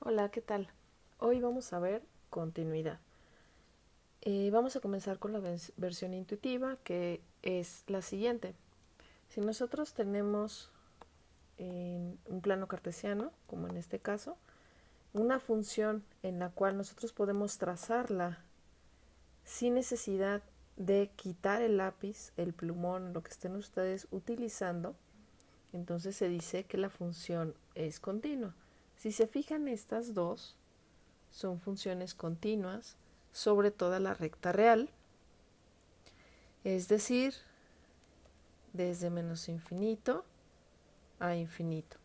Hola, ¿qué tal? Hoy vamos a ver continuidad. Vamos a comenzar con la versión intuitiva, que es la siguiente. Si nosotros tenemos en un plano cartesiano, como en este caso, una función en la cual nosotros podemos trazarla sin necesidad de quitar el lápiz, el plumón, lo que estén ustedes utilizando, entonces se dice que la función es continua. Si se fijan, estas dos son funciones continuas sobre toda la recta real, es decir, desde menos infinito a infinito.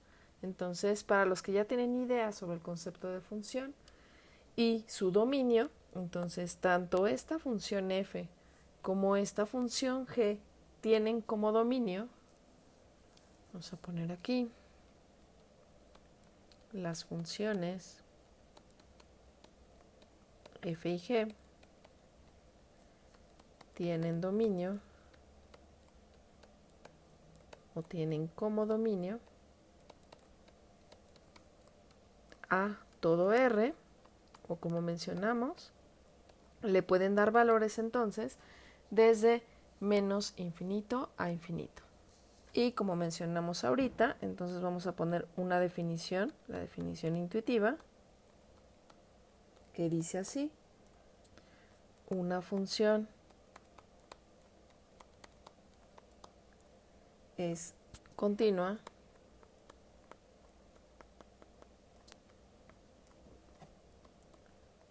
Entonces, para los que ya tienen idea sobre el concepto de función y su dominio, entonces tanto esta función f como esta función g tienen como dominio, vamos a poner aquí las funciones f y g tienen dominio o tienen como dominio a todo r, o como mencionamos, le pueden dar valores entonces desde menos infinito a infinito. Y como mencionamos ahorita, entonces vamos a poner una definición, la definición intuitiva, que dice así: una función es continua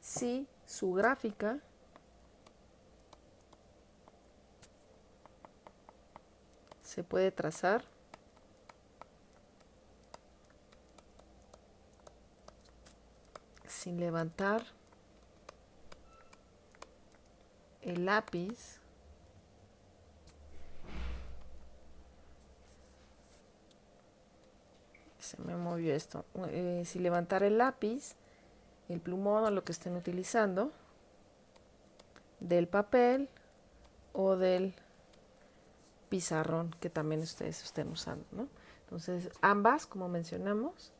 si su gráfica se puede trazar sin levantar el lápiz se me movió esto, sin levantar el lápiz, el plumón o lo que estén utilizando, del papel o del pizarrón que también ustedes estén usando, ¿no? Entonces, ambas, como mencionamos,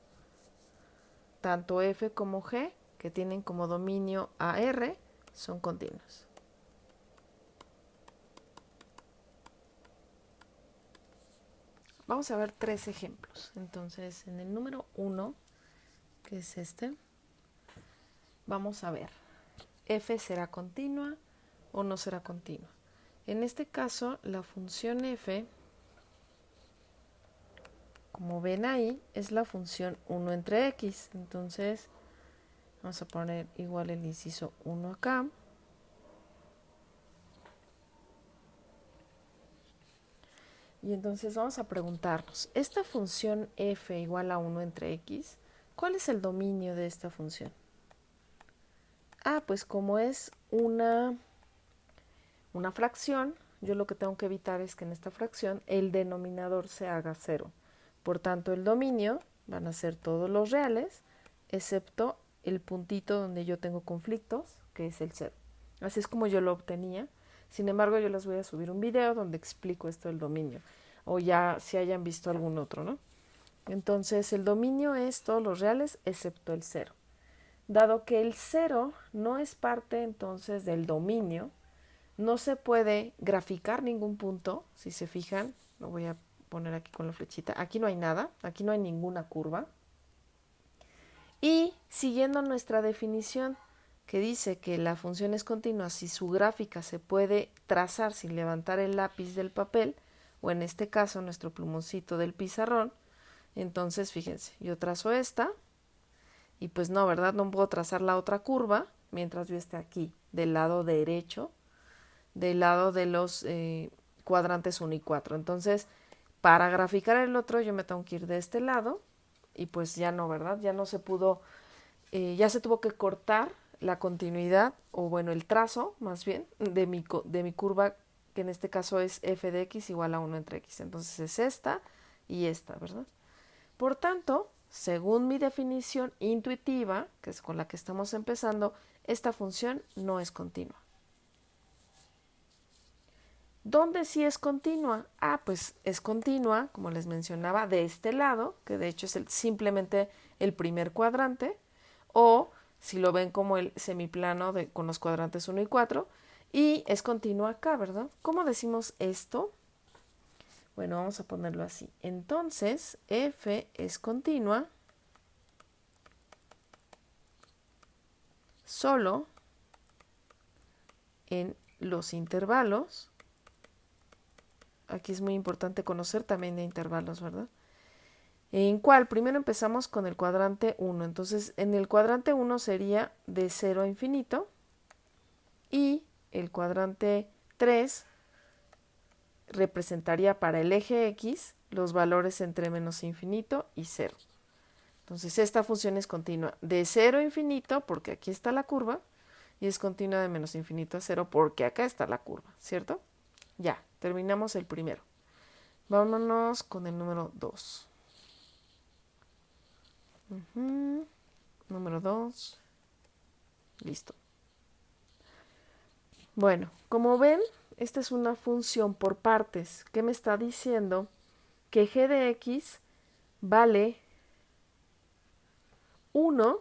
tanto F como G, que tienen como dominio a R, son continuas. Vamos a ver tres ejemplos. Entonces, en el número 1, que es este, vamos a ver, F será continua o no será continua. En este caso, la función F, como ven ahí, es la función 1 entre X. Entonces, vamos a poner igual el inciso 1 acá. Y entonces vamos a preguntarnos, esta función f igual a 1 entre x, ¿cuál es el dominio de esta función? Pues como es una fracción, yo lo que tengo que evitar es que en esta fracción el denominador se haga 0. Por tanto, el dominio van a ser todos los reales, excepto el puntito donde yo tengo conflictos, que es el 0. Así es como yo lo obtenía. Sin embargo, yo les voy a subir un video donde explico esto del dominio, o ya si hayan visto algún otro, ¿no? Entonces, el dominio es todos los reales excepto el 0. Dado que el 0 no es parte entonces del dominio, no se puede graficar ningún punto. Si se fijan, lo voy a poner aquí con la flechita. Aquí no hay nada, aquí no hay ninguna curva. Y siguiendo nuestra definición, que dice que la función es continua si su gráfica se puede trazar sin levantar el lápiz del papel, o en este caso nuestro plumoncito del pizarrón, entonces fíjense, yo trazo esta, y pues no, ¿verdad? No puedo trazar la otra curva mientras yo esté aquí, del lado derecho, del lado de los cuadrantes 1 y 4. Entonces, para graficar el otro, yo me tengo que ir de este lado, y pues ya no, ¿verdad? Ya no se pudo, ya se tuvo que cortar la continuidad, o bueno, el trazo, más bien, de mi curva, que en este caso es f de x igual a 1 entre x. Entonces es esta y esta, ¿verdad? Por tanto, según mi definición intuitiva, que es con la que estamos empezando, esta función no es continua. ¿Dónde sí es continua? Pues es continua, como les mencionaba, de este lado, que de hecho es simplemente el primer cuadrante, o si lo ven como el semiplano con los cuadrantes 1 y 4, y es continua acá, ¿verdad? ¿Cómo decimos esto? Bueno, vamos a ponerlo así. Entonces, F es continua solo en los intervalos. Aquí es muy importante conocer también de intervalos, ¿verdad? ¿En cuál? Primero empezamos con el cuadrante 1. Entonces, en el cuadrante 1 sería de 0 a infinito. Y el cuadrante 3 representaría para el eje X los valores entre menos infinito y 0. Entonces, esta función es continua de 0 a infinito, porque aquí está la curva, y es continua de menos infinito a 0, porque acá está la curva, ¿cierto? Ya, terminamos el primero. Vámonos con el número 2. Número 2. Listo. Bueno, como ven, esta es una función por partes que me está diciendo que g de x vale 1,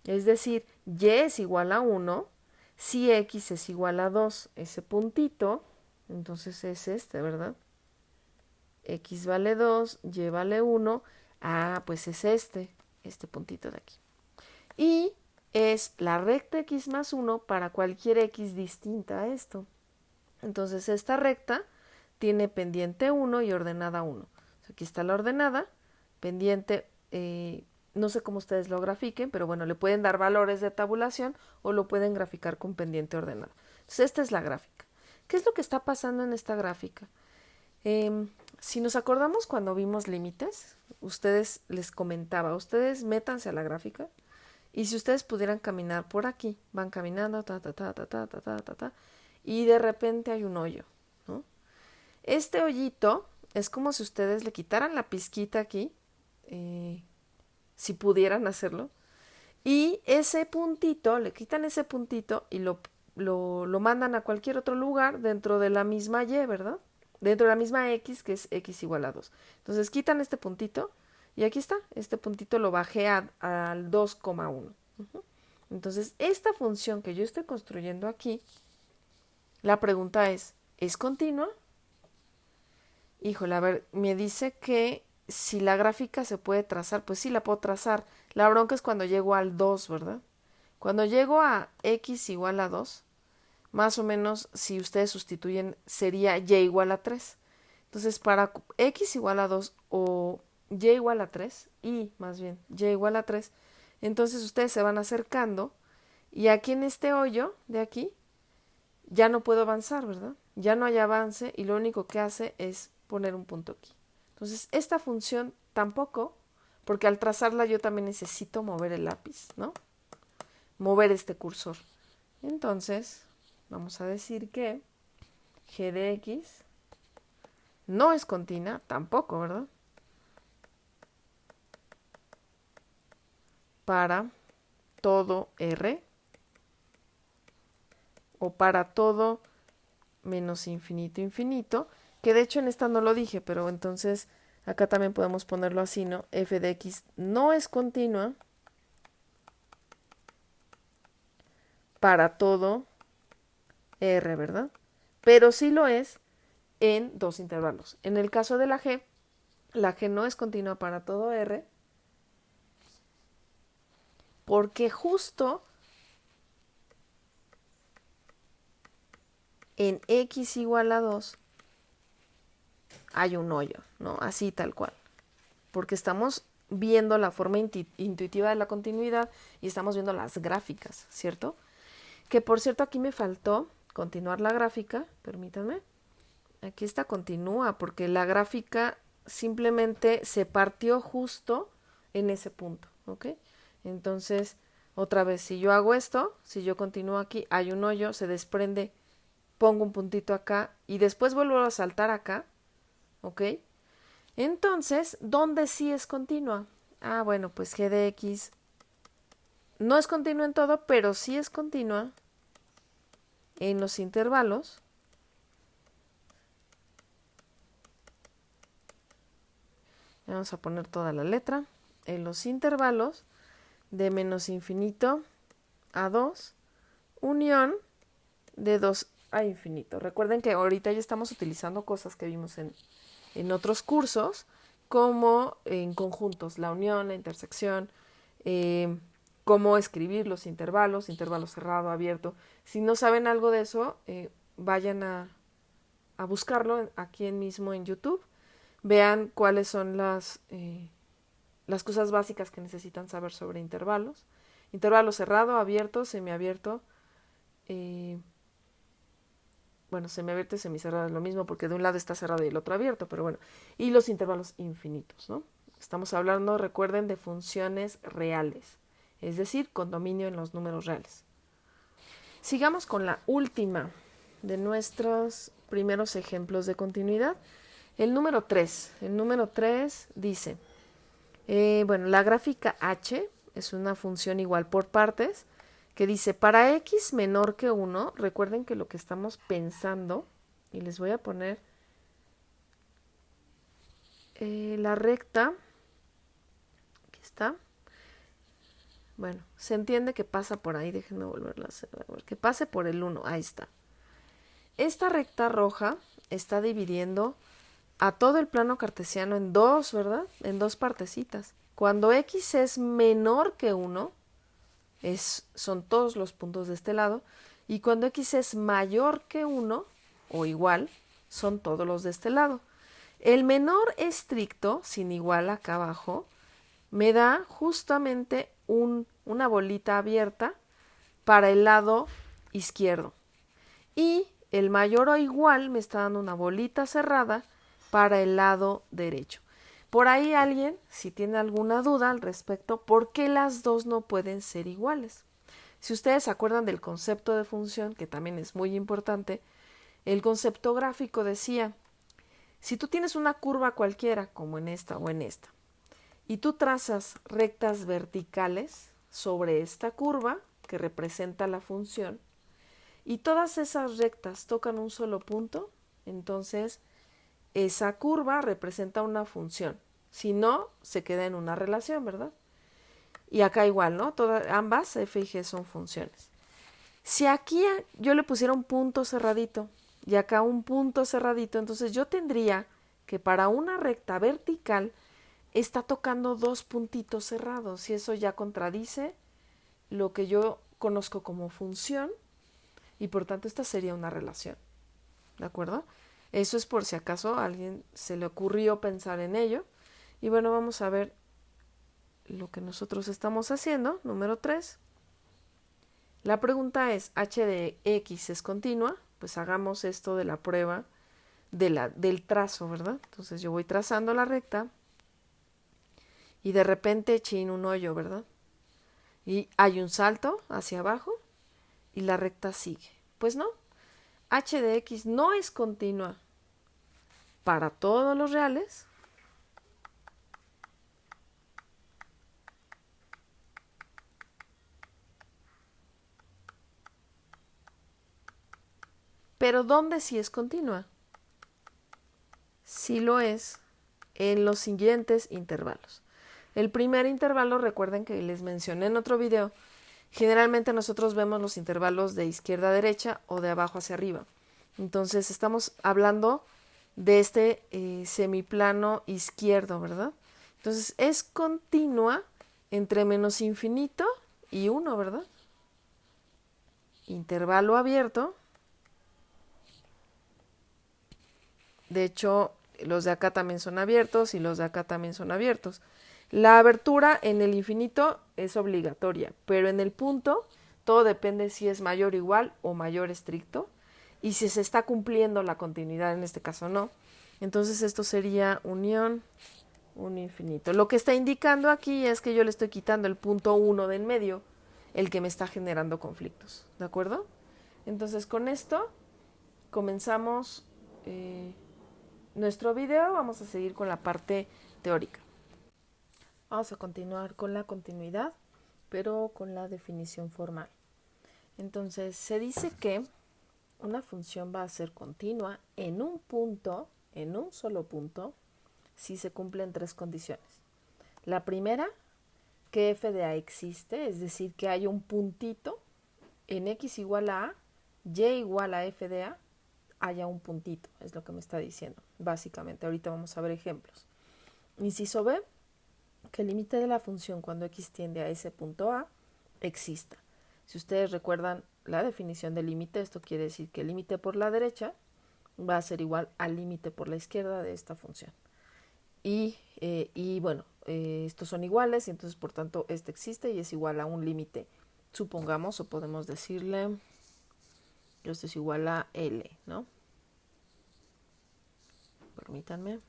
es decir, y es igual a 1, si x es igual a 2, ese puntito, entonces es este, ¿verdad? X vale 2, y vale 1, pues es este puntito de aquí. Y es la recta x más 1 para cualquier x distinta a esto. Entonces esta recta tiene pendiente 1 y ordenada 1. Aquí está la ordenada, pendiente, no sé cómo ustedes lo grafiquen, pero bueno, le pueden dar valores de tabulación o lo pueden graficar con pendiente ordenada. Entonces esta es la gráfica. ¿Qué es lo que está pasando en esta gráfica? Si nos acordamos cuando vimos límites, ustedes les comentaba, ustedes métanse a la gráfica y si ustedes pudieran caminar por aquí, van caminando, y de repente hay un hoyo, ¿no? Este hoyito es como si ustedes le quitaran la pizquita aquí, si pudieran hacerlo, y ese puntito, le quitan ese puntito y lo mandan a cualquier otro lugar dentro de la misma Y, ¿verdad? Dentro de la misma X, que es X igual a 2. Entonces quitan este puntito y aquí está, este puntito lo bajé al 2,1. Entonces, esta función que yo estoy construyendo aquí, la pregunta ¿es continua? Híjole, a ver, me dice que si la gráfica se puede trazar, pues sí la puedo trazar. La bronca es cuando llego al 2, ¿verdad? Cuando llego a x igual a 2, más o menos si ustedes sustituyen sería y igual a 3. Entonces, para x igual a 2 o y igual a 3, y más bien y igual a 3, entonces ustedes se van acercando y aquí en este hoyo de aquí ya no puedo avanzar, ¿verdad? Ya no hay avance y lo único que hace es poner un punto aquí. Entonces, esta función tampoco, porque al trazarla yo también necesito mover el lápiz, ¿no? Mover este cursor. Entonces, vamos a decir que g de x no es continua, tampoco, ¿verdad? Para todo r o para todo menos infinito, infinito, que de hecho en esta no lo dije, pero entonces acá también podemos ponerlo así, ¿no? F de x no es continua para todo r, ¿verdad? Pero sí lo es en dos intervalos. En el caso de la g no es continua para todo r, porque justo en x igual a 2 hay un hoyo, ¿no? Así tal cual. Porque estamos viendo la forma intuitiva de la continuidad y estamos viendo las gráficas, ¿cierto? Que por cierto aquí me faltó continuar la gráfica, permítanme. Aquí está continúa porque la gráfica simplemente se partió justo en ese punto, ¿ok? Entonces, otra vez, si yo hago esto, si yo continúo aquí, hay un hoyo, se desprende, pongo un puntito acá y después vuelvo a saltar acá, ¿ok? Entonces, ¿dónde sí es continua? Bueno, pues g de x no es continua en todo, pero sí es continua en los intervalos. Vamos a poner toda la letra. En los intervalos de menos infinito a 2, unión de 2 a infinito. Recuerden que ahorita ya estamos utilizando cosas que vimos en otros cursos, como en conjuntos, la unión, la intersección, cómo escribir los intervalos, intervalo cerrado, abierto. Si no saben algo de eso, vayan a buscarlo aquí mismo en YouTube. Vean cuáles son las cosas básicas que necesitan saber sobre intervalos. Intervalo cerrado, abierto, semiabierto. Bueno, semiabierto y semicerrado es lo mismo porque de un lado está cerrado y el otro abierto, pero bueno. Y los intervalos infinitos, ¿no? Estamos hablando, recuerden, de funciones reales, es decir, con dominio en los números reales. Sigamos con la última de nuestros primeros ejemplos de continuidad. El número 3. El número 3 dice, bueno, la gráfica h es una función igual por partes, que dice, para x menor que 1, recuerden que lo que estamos pensando, y les voy a poner la recta, aquí está, bueno, se entiende que pasa por ahí, déjenme volverla a hacer, que pase por el 1, ahí está. Esta recta roja está dividiendo a todo el plano cartesiano en dos, ¿verdad? En dos partecitas. Cuando x es menor que 1, son todos los puntos de este lado, y cuando x es mayor que 1 o igual, son todos los de este lado. El menor estricto, sin igual acá abajo, me da justamente una bolita abierta para el lado izquierdo. Y el mayor o igual me está dando una bolita cerrada para el lado derecho. Por ahí alguien, si tiene alguna duda al respecto, ¿por qué las dos no pueden ser iguales? Si ustedes se acuerdan del concepto de función, que también es muy importante, el concepto gráfico decía, si tú tienes una curva cualquiera, como en esta o en esta, y tú trazas rectas verticales sobre esta curva, que representa la función, y todas esas rectas tocan un solo punto, entonces esa curva representa una función. Si no, se queda en una relación, ¿verdad? Y acá igual, ¿no? Ambas f y g son funciones. Si aquí yo le pusiera un punto cerradito y acá un punto cerradito, entonces yo tendría que para una recta vertical está tocando dos puntitos cerrados y eso ya contradice lo que yo conozco como función y por tanto esta sería una relación. ¿De acuerdo? Eso es por si acaso a alguien se le ocurrió pensar en ello. Y bueno, vamos a ver lo que nosotros estamos haciendo. Número 3. La pregunta es, h de x es continua. Pues hagamos esto de la prueba del trazo, ¿verdad? Entonces yo voy trazando la recta y de repente chin un hoyo, ¿verdad? Y hay un salto hacia abajo y la recta sigue. Pues no, h de x no es continua para todos los reales. Pero ¿dónde sí es continua? Sí lo es en los siguientes intervalos. El primer intervalo, recuerden que les mencioné en otro video, generalmente nosotros vemos los intervalos de izquierda a derecha o de abajo hacia arriba. Entonces estamos hablando de este semiplano izquierdo, ¿verdad? Entonces es continua entre menos infinito y 1, ¿verdad? Intervalo abierto. De hecho, los de acá también son abiertos y los de acá también son abiertos. La abertura en el infinito es obligatoria, pero en el punto todo depende si es mayor o igual o mayor estricto y si se está cumpliendo la continuidad, en este caso no. Entonces esto sería unión, un infinito. Lo que está indicando aquí es que yo le estoy quitando el punto 1 de en medio, el que me está generando conflictos, ¿de acuerdo? Entonces con esto comenzamos nuestro video. Vamos a seguir con la parte teórica. Vamos a continuar con la continuidad, pero con la definición formal. Entonces, se dice que una función va a ser continua en un punto, en un solo punto, si se cumplen tres condiciones. La primera, que f de a existe, es decir, que hay un puntito en x igual a y igual a f de a, haya un puntito, es lo que me está diciendo, básicamente. Ahorita vamos a ver ejemplos. Inciso B, que el límite de la función cuando x tiende a ese punto A exista. Si ustedes recuerdan la definición del límite, esto quiere decir que el límite por la derecha va a ser igual al límite por la izquierda de esta función. Y bueno, estos son iguales y entonces por tanto este existe y es igual a un límite, supongamos, o podemos decirle que esto es igual a L, ¿no? Permítanme.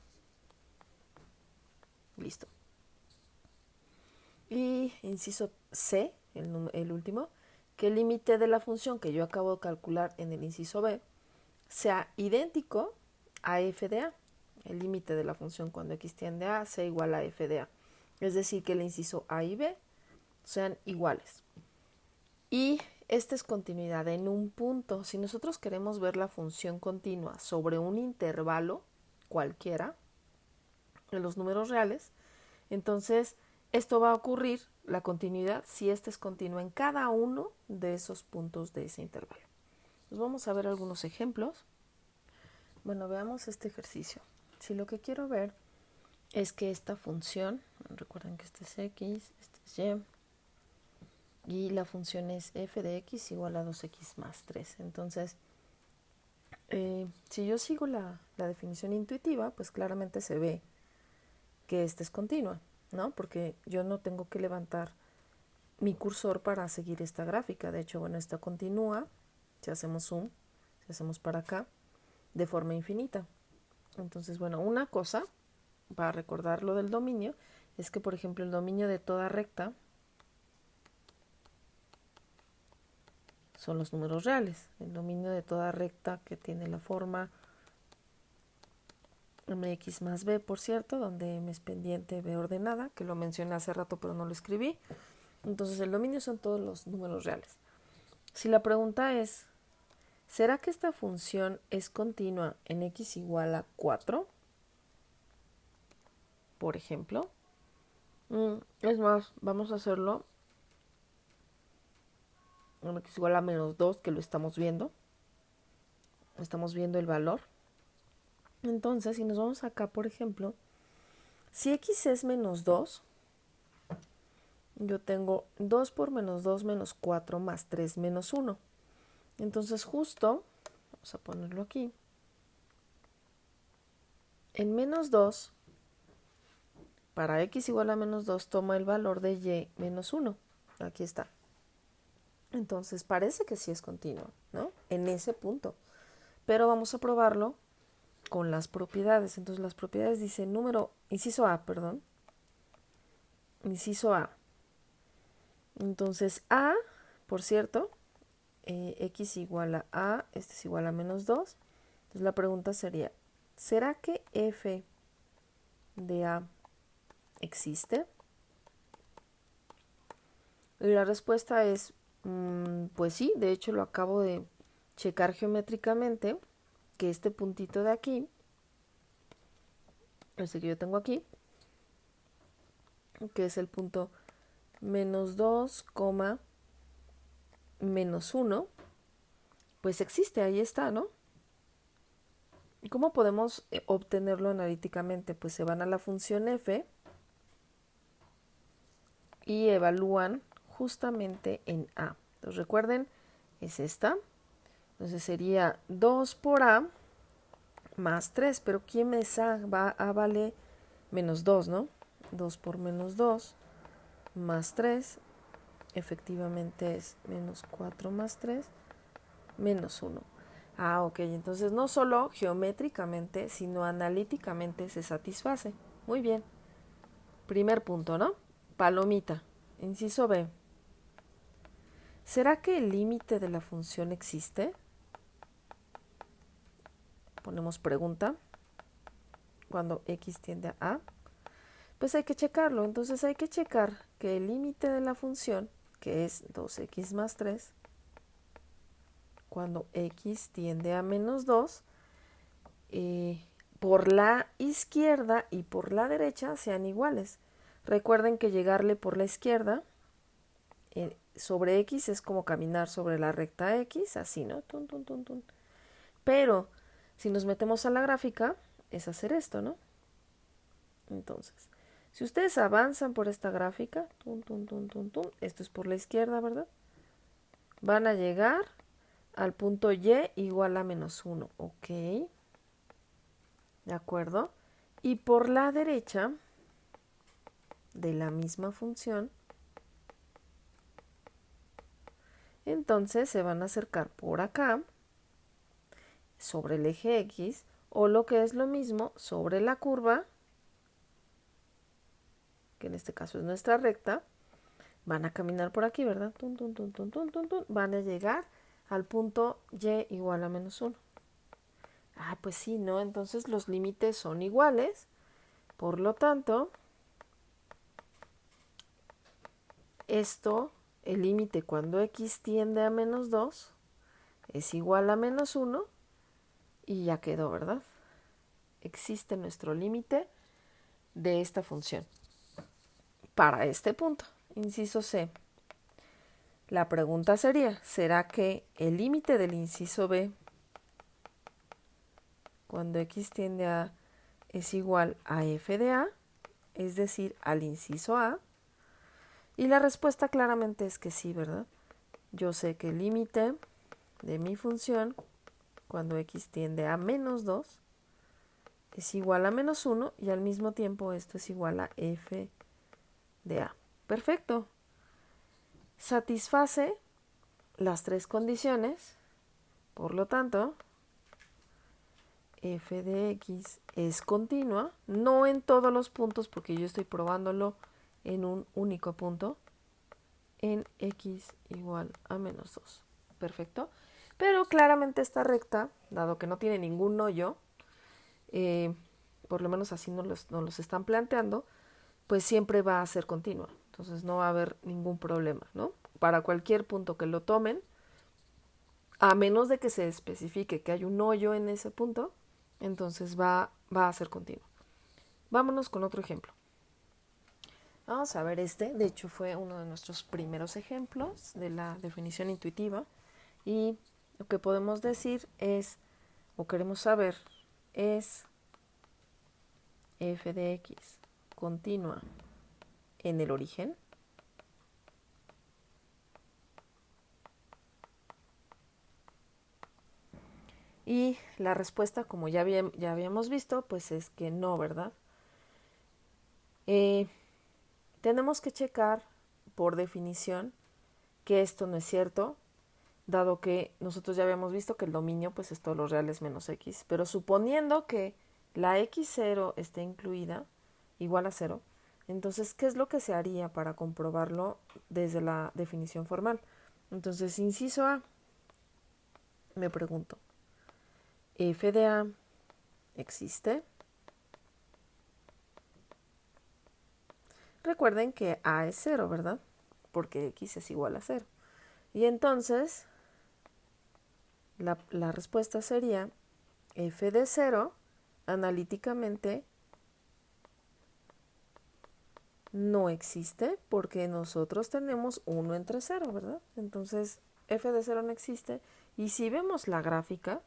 Listo. Y inciso C, el último, que el límite de la función que yo acabo de calcular en el inciso B sea idéntico a f de a. El límite de la función cuando x tiende a sea igual a f de a. Es decir, que el inciso A y B sean iguales. Y esta es continuidad en un punto. Si nosotros queremos ver la función continua sobre un intervalo cualquiera de los números reales, entonces esto va a ocurrir, la continuidad, si esta es continua en cada uno de esos puntos de ese intervalo. Pues vamos a ver algunos ejemplos. Bueno, veamos este ejercicio. Si lo que quiero ver es que esta función, recuerden que este es x, este es y la función es f de x igual a 2x más 3. Entonces, si yo sigo la definición intuitiva, pues claramente se ve que esta es continua, ¿no? Porque yo no tengo que levantar mi cursor para seguir esta gráfica. De hecho, bueno, esta continúa, si hacemos zoom, si hacemos para acá, de forma infinita. Entonces, bueno, una cosa, para recordar lo del dominio, es que, por ejemplo, el dominio de toda recta son los números reales. El dominio de toda recta que tiene la forma mx más b, por cierto, donde m es pendiente b ordenada, que lo mencioné hace rato pero no lo escribí. Entonces el dominio son todos los números reales. Si la pregunta es, ¿será que esta función es continua en x igual a 4? Por ejemplo. Es más, vamos a hacerlo en x igual a menos 2, que lo estamos viendo. Estamos viendo el valor. Entonces, si nos vamos acá, por ejemplo, si x es menos 2, yo tengo 2 por menos 2 menos 4 más 3 menos 1. Entonces justo, vamos a ponerlo aquí, en menos 2, para x igual a menos 2, toma el valor de y menos 1. Aquí está. Entonces parece que sí es continuo, ¿no? En ese punto. Pero vamos a probarlo con las propiedades. Entonces las propiedades dicen inciso A, perdón. Inciso A. Entonces A, por cierto, x igual a, este es igual a menos 2. Entonces la pregunta sería, ¿será que f de A existe? Y la respuesta es, pues sí, de hecho lo acabo de checar geométricamente, que este puntito de aquí, este que yo tengo aquí, que es el punto menos 2, menos 1, pues existe, ahí está, ¿no? ¿Y cómo podemos obtenerlo analíticamente? Pues se van a la función f y evalúan justamente en A. Entonces recuerden, es esta. Entonces sería 2 por A más 3, pero ¿quién es A? A vale menos 2, ¿no? 2 por menos 2 más 3, efectivamente es menos 4 más 3, menos 1. Ah, ok, entonces no solo geométricamente, sino analíticamente se satisface. Muy bien. Primer punto, ¿no? Palomita. Inciso B. ¿Será que el límite de la función existe? Ponemos pregunta. Cuando x tiende a A, pues hay que checarlo. Entonces hay que checar que el límite de la función, que es 2x más 3, cuando x tiende a menos 2, por la izquierda y por la derecha sean iguales. Recuerden que llegarle por la izquierda sobre X es como caminar sobre la recta X, así, ¿no? Tun, tun, tun, tun. Pero si nos metemos a la gráfica, es hacer esto, ¿no? Entonces, si ustedes avanzan por esta gráfica, tun, tun, tun, tun, tun, esto es por la izquierda, ¿verdad? Van a llegar al punto y igual a menos 1, ¿ok? ¿De acuerdo? Y por la derecha de la misma función, entonces se van a acercar por acá, sobre el eje X, o lo que es lo mismo, sobre la curva, que en este caso es nuestra recta, van a caminar por aquí, ¿verdad? Tun, tun, tun, tun, tun, tun, tun. Van a llegar al punto y igual a menos 1. Ah, pues sí, ¿no? Entonces los límites son iguales, por lo tanto, esto, el límite cuando x tiende a menos 2, es igual a menos 1 y ya quedó, ¿verdad? Existe nuestro límite de esta función para este punto. Inciso C. La pregunta sería, ¿será que el límite del inciso B cuando x tiende a es igual a f de a, es decir, al inciso A? Y la respuesta claramente es que sí, ¿verdad? Yo sé que el límite de mi función cuando x tiende a menos 2 es igual a menos 1 y al mismo tiempo esto es igual a f de a. Perfecto. Satisface las tres condiciones, por lo tanto, f de x es continua, no en todos los puntos porque yo estoy probándolo en un único punto, en x igual a menos 2. Perfecto. Pero claramente esta recta, dado que no tiene ningún hoyo, por lo menos así nos los están planteando, pues siempre va a ser continua. Entonces no va a haber ningún problema, ¿no? Para cualquier punto que lo tomen, a menos de que se especifique que hay un hoyo en ese punto, entonces va a ser continua. Vámonos con otro ejemplo. Vamos a ver este, de hecho fue uno de nuestros primeros ejemplos de la definición intuitiva y lo que podemos decir es, o queremos saber, es f de x continua en el origen. Y la respuesta, como ya habíamos visto, pues es que no, ¿verdad? Tenemos que checar por definición que esto no es cierto, dado que nosotros ya habíamos visto que el dominio pues es todos los reales menos x, pero suponiendo que la x0 esté incluida, igual a 0, entonces, ¿qué es lo que se haría para comprobarlo desde la definición formal? Entonces, inciso A, me pregunto, ¿f de A existe? Recuerden que A es 0, ¿verdad? Porque x es igual a 0. Y entonces, la respuesta sería f de 0 analíticamente no existe porque nosotros tenemos 1 entre 0, ¿verdad? Entonces, f de 0 no existe. Y si vemos la gráfica,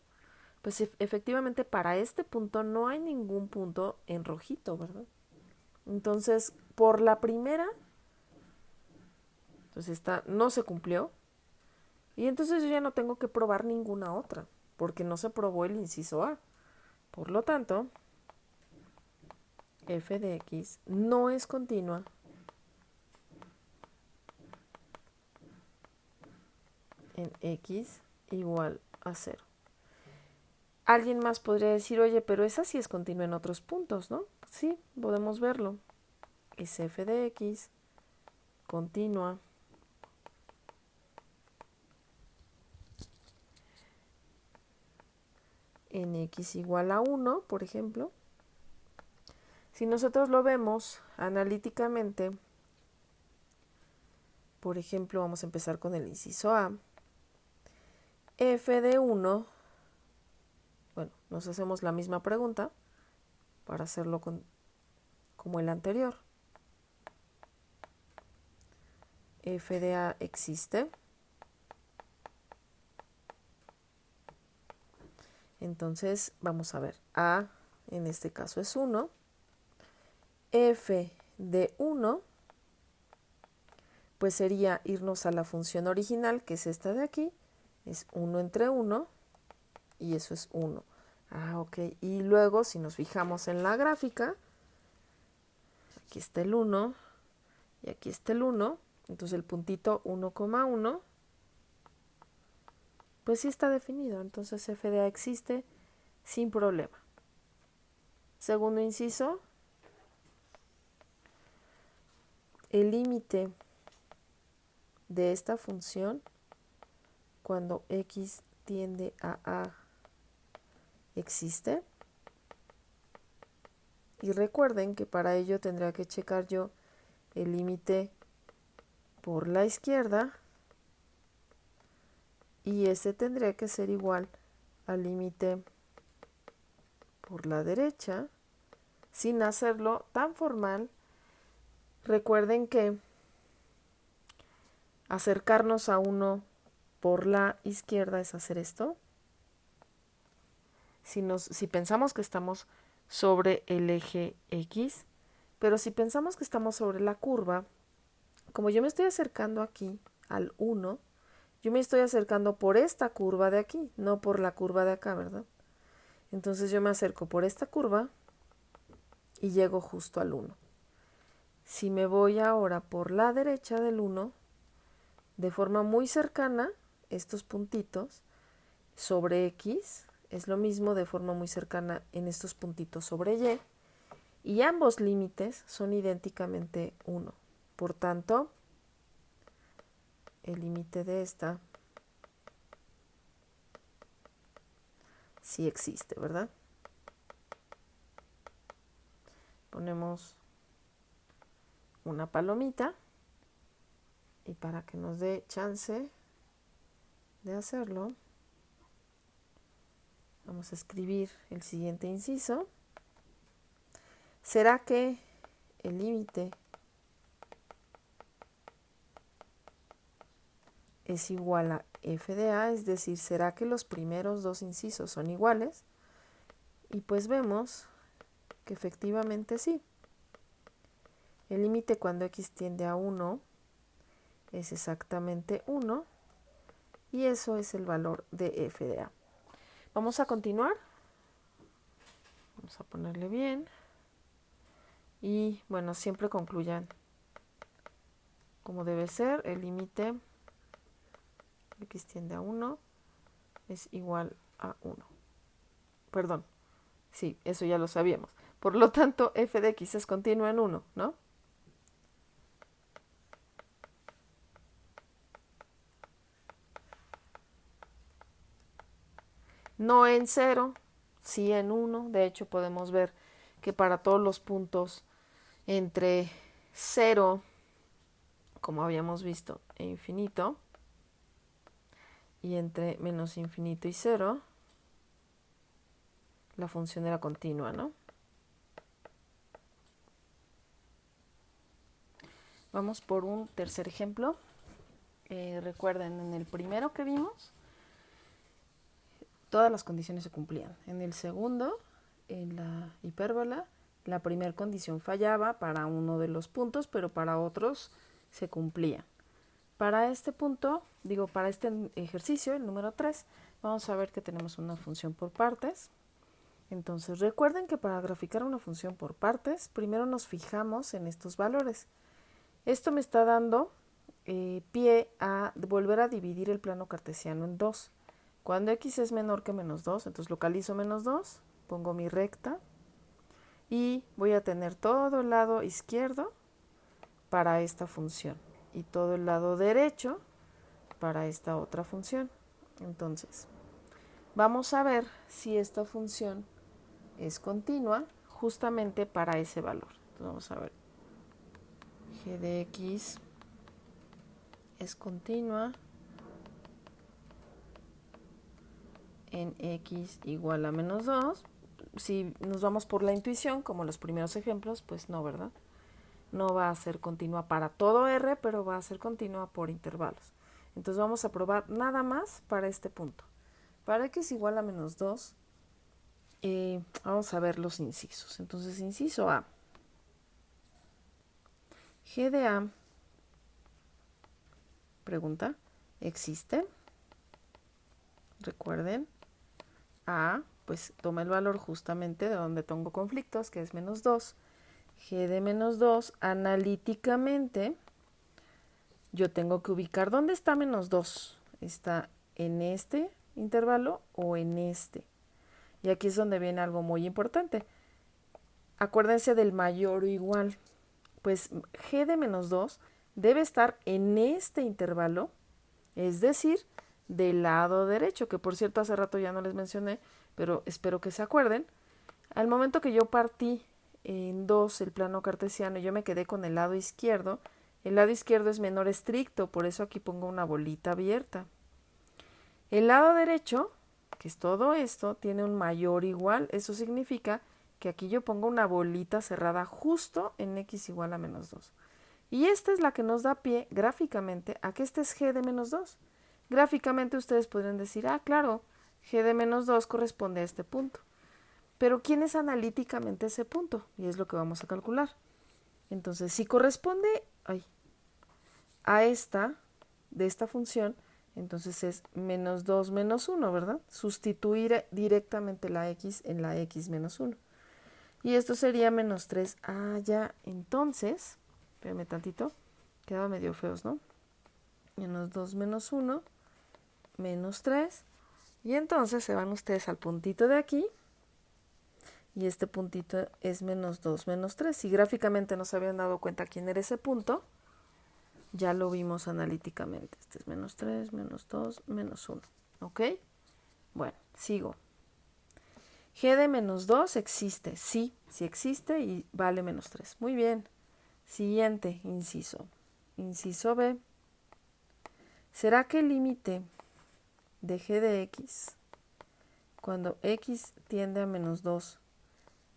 pues efectivamente para este punto no hay ningún punto en rojito, ¿verdad? Entonces, por la primera, pues esta no se cumplió. Y entonces yo ya no tengo que probar ninguna otra, porque no se probó el inciso A. Por lo tanto, f de x no es continua en x igual a 0. Alguien más podría decir, oye, pero esa sí es continua en otros puntos, ¿no? Sí, podemos verlo. Es f de x continua en x igual a 1, por ejemplo. Si nosotros lo vemos analíticamente, por ejemplo, vamos a empezar con el inciso A. F de 1, bueno, nos hacemos la misma pregunta para hacerlo como el anterior. f de a existe. Entonces vamos a ver, a en este caso es 1, f de 1 pues sería irnos a la función original, que es esta de aquí, es 1 entre 1, y eso es 1. Ah, ok. Y luego, si nos fijamos en la gráfica, aquí está el 1, y aquí está el 1, entonces el puntito 1,1, pues sí está definido, entonces f de a existe sin problema. Segundo inciso, el límite de esta función cuando x tiende a existe. Y recuerden que para ello tendría que checar yo el límite por la izquierda y ese tendría que ser igual al límite por la derecha, sin hacerlo tan formal. Recuerden que acercarnos a 1 por la izquierda es hacer esto. Si pensamos que estamos sobre el eje X, pero si pensamos que estamos sobre la curva, como yo me estoy acercando aquí al 1, yo me estoy acercando por esta curva de aquí, no por la curva de acá, ¿verdad? Entonces yo me acerco por esta curva y llego justo al 1. Si me voy ahora por la derecha del 1, de forma muy cercana, estos puntitos sobre X, es lo mismo de forma muy cercana en estos puntitos sobre Y, y ambos límites son idénticamente 1. Por tanto, el límite de esta sí existe, ¿verdad? Ponemos una palomita y para que nos dé chance de hacerlo, vamos a escribir el siguiente inciso. ¿Será que el límite es igual a f de a? Es decir, ¿será que los primeros dos incisos son iguales? Y pues vemos que efectivamente sí. El límite cuando x tiende a 1 es exactamente 1 y eso es el valor de f de a. Vamos a continuar. Vamos a ponerle bien. Y bueno, siempre concluyan como debe ser. El límite x tiende a 1 es igual a 1. Perdón, sí, eso ya lo sabíamos. Por lo tanto, f de x es continua en 1, ¿no? No en 0, sí en 1. De hecho, podemos ver que para todos los puntos entre 0, como habíamos visto, e infinito, y entre menos infinito y 0, la función era continua, ¿no? Vamos por un tercer ejemplo. Recuerden, en el primero que vimos, todas las condiciones se cumplían. En el segundo, en la hipérbola, la primera condición fallaba para uno de los puntos, pero para otros se cumplía. Para este punto, para este ejercicio, el número 3, vamos a ver que tenemos una función por partes. Entonces, recuerden que para graficar una función por partes, primero nos fijamos en estos valores. Esto me está dando pie a volver a dividir el plano cartesiano en 2. Cuando x es menor que menos 2, entonces localizo menos 2, pongo mi recta y voy a tener todo el lado izquierdo para esta función y todo el lado derecho para esta otra función. Entonces, vamos a ver si esta función es continua justamente para ese valor. Entonces, vamos a ver. G de x es continua en x igual a menos 2. Si nos vamos por la intuición, como los primeros ejemplos, pues no, ¿verdad? no va a ser continua para todo R, pero va a ser continua por intervalos. Entonces vamos a probar nada más para este punto. Para x igual a menos 2, vamos a ver los incisos. Entonces, inciso A. G de A, pregunta, ¿existe? Recuerden, A, pues toma el valor justamente de donde tengo conflictos, que es menos 2. G de menos 2, analíticamente, yo tengo que ubicar dónde está menos 2. ¿Está en este intervalo o en este? Y aquí es donde viene algo muy importante. Acuérdense del mayor o igual. Pues G de menos 2 debe estar en este intervalo, es decir, del lado derecho, que por cierto hace rato ya no les mencioné, pero espero que se acuerden. Al momento que yo partí en 2 el plano cartesiano y yo me quedé con el lado izquierdo, el lado izquierdo es menor estricto, por eso aquí pongo una bolita abierta. El lado derecho, que es todo esto, tiene un mayor igual, eso significa que aquí yo pongo una bolita cerrada justo en x igual a menos 2. Y esta es la que nos da pie gráficamente a que este es g de menos 2. Gráficamente ustedes podrían decir, ah, claro, g de menos 2 corresponde a este punto. Pero ¿quién es analíticamente ese punto? Y es lo que vamos a calcular. Entonces, si corresponde a esta, de esta función, entonces es menos 2 menos 1, ¿verdad? Sustituir directamente la x en la x menos 1. Y esto sería menos 3. Ah, ya, entonces, espérame tantito, quedaba medio feos, ¿no? Menos 2 menos 1, menos 3. Y entonces se van ustedes al puntito de aquí. Y este puntito es menos 2 menos 3. Si gráficamente no se habían dado cuenta quién era ese punto, ya lo vimos analíticamente. Este es menos 3, menos 2, menos 1. ¿Ok? Bueno, sigo. G de menos 2 existe. Sí existe y vale menos 3. Muy bien. Siguiente inciso. Inciso B. ¿Será que el límite de g de x cuando x tiende a menos 2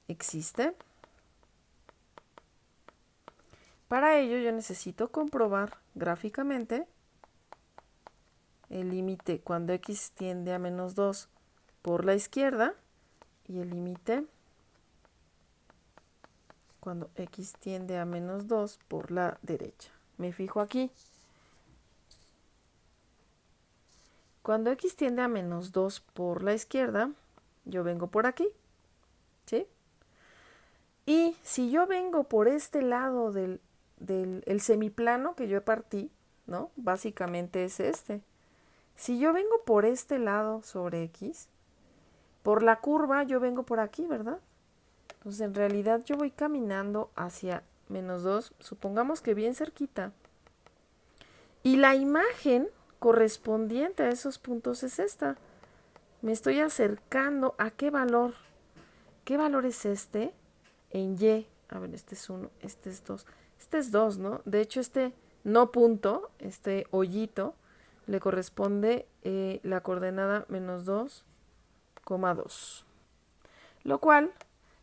existe? Para ello yo necesito comprobar gráficamente el límite cuando x tiende a menos 2 por la izquierda y el límite cuando x tiende a menos 2 por la derecha. Me fijo aquí. Cuando x tiende a menos 2 por la izquierda, yo vengo por aquí, ¿sí? Y si yo vengo por este lado del semiplano que yo partí, ¿no? Básicamente es este. Si yo vengo por este lado sobre x, por la curva yo vengo por aquí, ¿verdad? Entonces en realidad yo voy caminando hacia menos 2, supongamos que bien cerquita. Y la imagen correspondiente a esos puntos es esta. Me estoy acercando a qué valor. ¿Qué valor es este? En y. A ver, este es 1, este es 2. Este es 2, ¿no? De hecho, este no punto, este hoyito, le corresponde la coordenada menos 2,2. Lo cual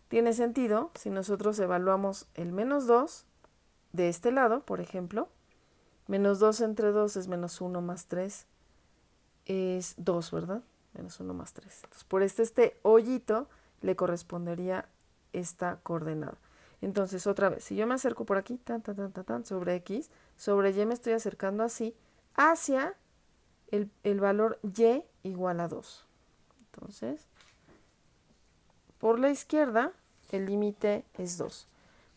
tiene sentido si nosotros evaluamos el menos 2 de este lado, por ejemplo. Menos 2 entre 2 es menos 1 más 3. Es 2, ¿verdad? Menos 1 más 3. Entonces, por este hoyito le correspondería esta coordenada. Entonces, otra vez, si yo me acerco por aquí, sobre x, sobre y me estoy acercando así, hacia el valor y igual a 2. Entonces, por la izquierda, el límite es 2.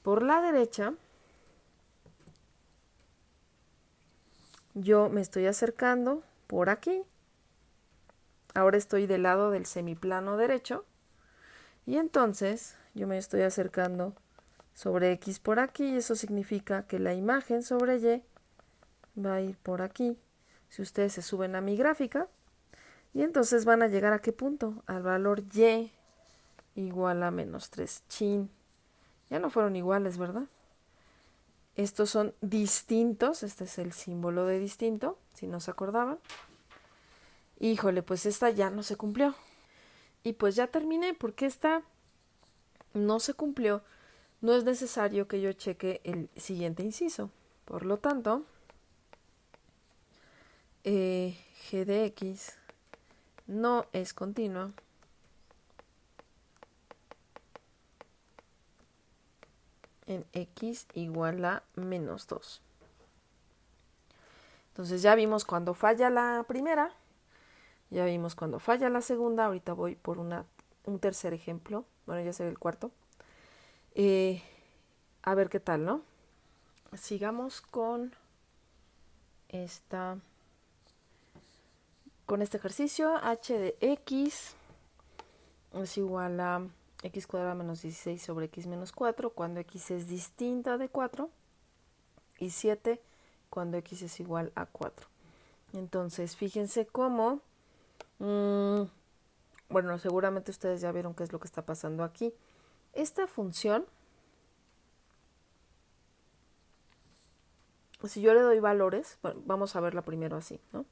Por la derecha, yo me estoy acercando por aquí. Ahora estoy del lado del semiplano derecho. Y entonces, yo me estoy acercando sobre x por aquí, y eso significa que la imagen sobre y va a ir por aquí. Si ustedes se suben a mi gráfica, y entonces van a llegar a qué punto? Al valor y igual a menos 3. Chin. Ya no fueron iguales, ¿verdad? Estos son distintos. Este es el símbolo de distinto, si no se acordaban. Híjole, pues esta ya no se cumplió. Y pues ya terminé, porque esta no se cumplió. no es necesario que yo cheque el siguiente inciso. Por lo tanto, g de x no es continua en x igual a menos 2. Entonces ya vimos cuando falla la primera, ya vimos cuando falla la segunda. Ahorita voy por un tercer ejemplo, bueno, ya será el cuarto. A ver qué tal, ¿no? Sigamos con este ejercicio. H de x es igual a x cuadrado menos 16 sobre x menos 4 cuando x es distinta de 4 y 7 cuando x es igual a 4. Entonces, fíjense cómo, bueno, seguramente ustedes ya vieron qué es lo que está pasando aquí. Esta función, si yo le doy valores, bueno, vamos a verla primero así, ¿no?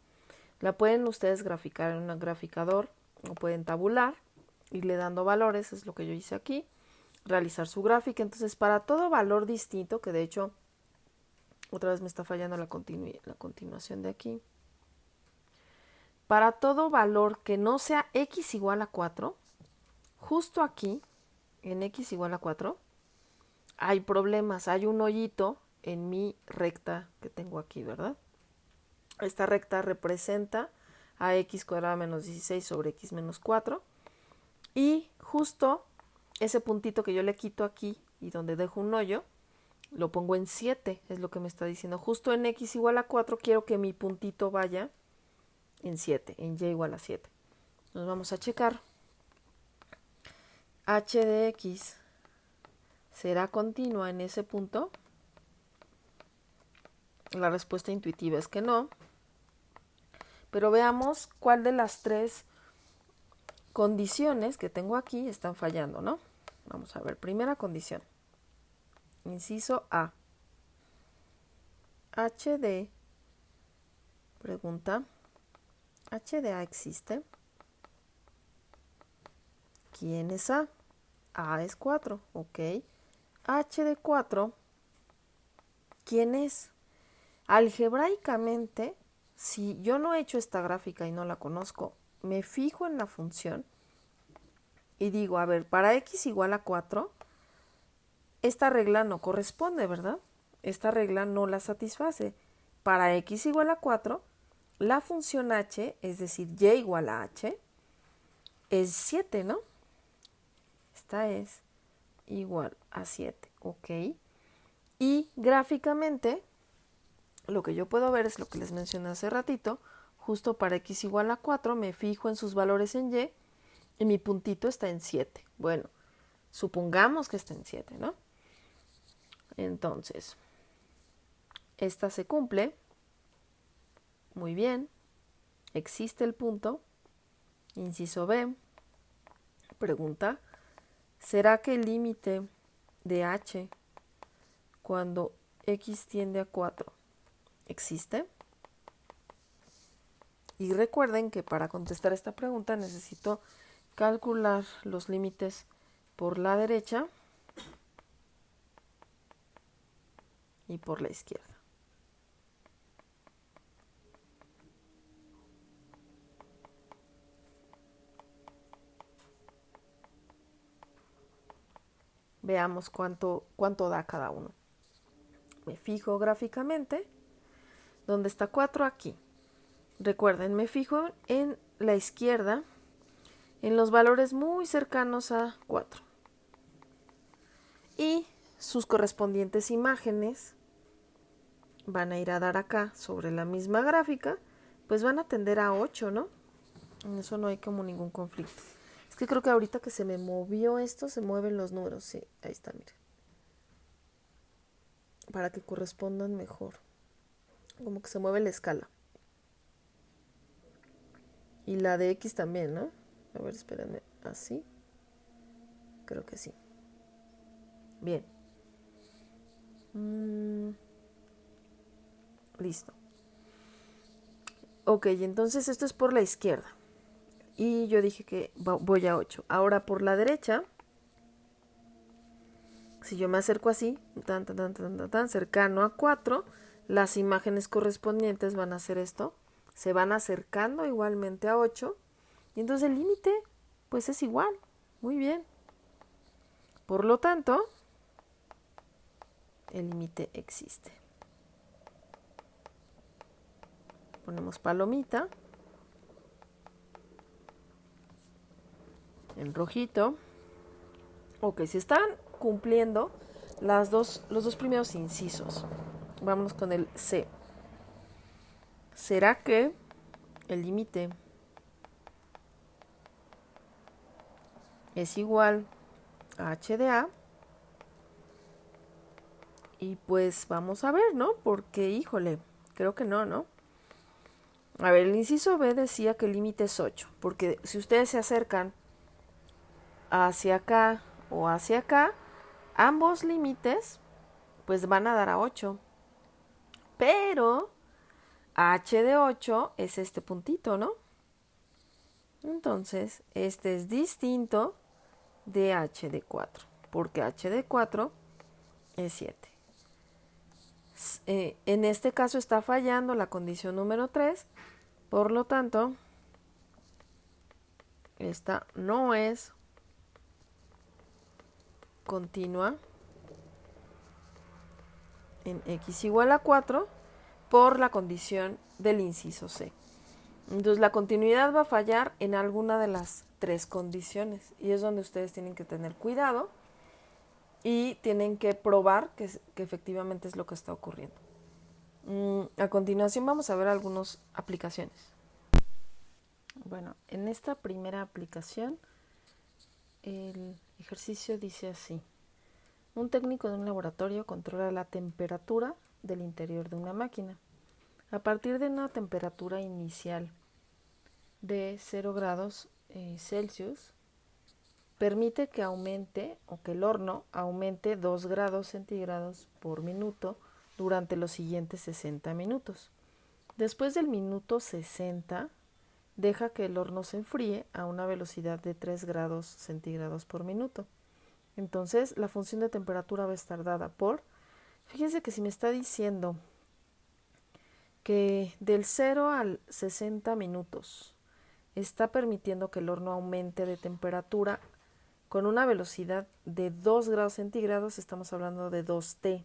La pueden ustedes graficar en un graficador o pueden tabular, irle dando valores, es lo que yo hice aquí, realizar su gráfica. Entonces, para todo valor distinto, que de hecho, otra vez me está fallando la continuación de aquí, para todo valor que no sea x igual a 4, justo aquí, en x igual a 4, hay problemas, hay un hoyito en mi recta que tengo aquí, ¿verdad? Esta recta representa a x cuadrado menos 16 sobre x menos 4. Y justo ese puntito que yo le quito aquí y donde dejo un hoyo, lo pongo en 7, es lo que me está diciendo. Justo en x igual a 4 quiero que mi puntito vaya en 7, en y igual a 7. Nos vamos a checar. H de x será continua en ese punto. La respuesta intuitiva es que no. Pero veamos cuál de las tres condiciones que tengo aquí están fallando, ¿no? Vamos a ver, primera condición. Inciso A. H de, pregunta, H de A existe. ¿Quién es A? A es 4, ok. H de 4, ¿quién es? Algebraicamente, si yo no he hecho esta gráfica y no la conozco, me fijo en la función y digo, a ver, para x igual a 4, esta regla no corresponde, ¿verdad? Esta regla no la satisface. Para x igual a 4, la función h, es decir, y igual a h, es 7, ¿no? Esta es igual a 7, ¿ok? Y gráficamente, lo que yo puedo ver es lo que les mencioné hace ratito. Justo para x igual a 4 me fijo en sus valores en y mi puntito está en 7. Bueno, supongamos que está en 7, ¿no? Entonces, esta se cumple. Muy bien. Existe el punto. Inciso B. Pregunta, ¿será que el límite de h cuando x tiende a 4 existe? Y recuerden que para contestar esta pregunta necesito calcular los límites por la derecha y por la izquierda. Veamos cuánto da cada uno. Me fijo gráficamente. ¿Dónde está 4? Aquí. Recuerden, me fijo en la izquierda, en los valores muy cercanos a 4. Y sus correspondientes imágenes van a ir a dar acá sobre la misma gráfica, pues van a tender a 8, ¿no? En eso no hay como ningún conflicto. Es que creo que ahorita que se me movió esto, se mueven los números. Sí, ahí está, miren. Para que correspondan mejor. Como que se mueve la escala. Y la de X también, ¿no? A ver, espérenme. ¿Así? Creo que sí. Bien. Listo. Ok, entonces esto es por la izquierda. Y yo dije que voy a 8. Ahora por la derecha, Si yo me acerco así, tan cercano a 4, las imágenes correspondientes van a hacer esto. Se van acercando igualmente a 8. Y entonces el límite, pues es igual. Muy bien. Por lo tanto, el límite existe. Ponemos palomita. En rojito. Ok, se están cumpliendo los dos primeros incisos. Vamos con el C. ¿Será que el límite es igual a h de a? Y pues vamos a ver, ¿no? Porque, híjole, creo que no, ¿no? A ver, el inciso B decía que el límite es 8, porque si ustedes se acercan hacia acá o hacia acá, ambos límites pues van a dar a 8. Pero h de 8 es este puntito, ¿no? Entonces, este es distinto de h de 4, porque h de 4 es 7. En este caso está fallando la condición número 3, por lo tanto, esta no es continua en x igual a 4 por la condición del inciso C. Entonces la continuidad va a fallar en alguna de las 3 condiciones y es donde ustedes tienen que tener cuidado y tienen que probar que efectivamente es lo que está ocurriendo. A continuación vamos a ver algunas aplicaciones. Bueno, en esta primera aplicación el ejercicio dice así. Un técnico de un laboratorio controla la temperatura del interior de una máquina. A partir de una temperatura inicial de 0 grados Celsius, permite que aumente o que el horno aumente 2 grados centígrados por minuto durante los siguientes 60 minutos. Después del minuto 60, deja que el horno se enfríe a una velocidad de 3 grados centígrados por minuto. Entonces, la función de temperatura va a estar dada por, fíjense que si me está diciendo que del 0 al 60 minutos está permitiendo que el horno aumente de temperatura con una velocidad de 2 grados centígrados, estamos hablando de 2T.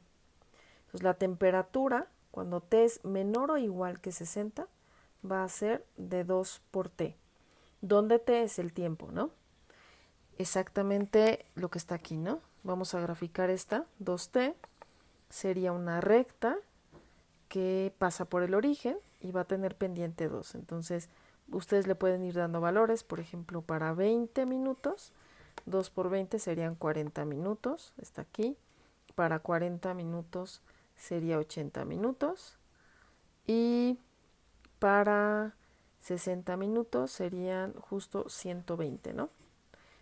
Entonces, la temperatura, cuando T es menor o igual que 60, va a ser de 2 por T, donde T es el tiempo, ¿no? Exactamente lo que está aquí, ¿no? Vamos a graficar esta, 2T, sería una recta que pasa por el origen y va a tener pendiente 2. Entonces, ustedes le pueden ir dando valores, por ejemplo, para 20 minutos, 2 por 20 serían 40 minutos, está aquí. Para 40 minutos sería 80 minutos. Y para 60 minutos serían justo 120, ¿no?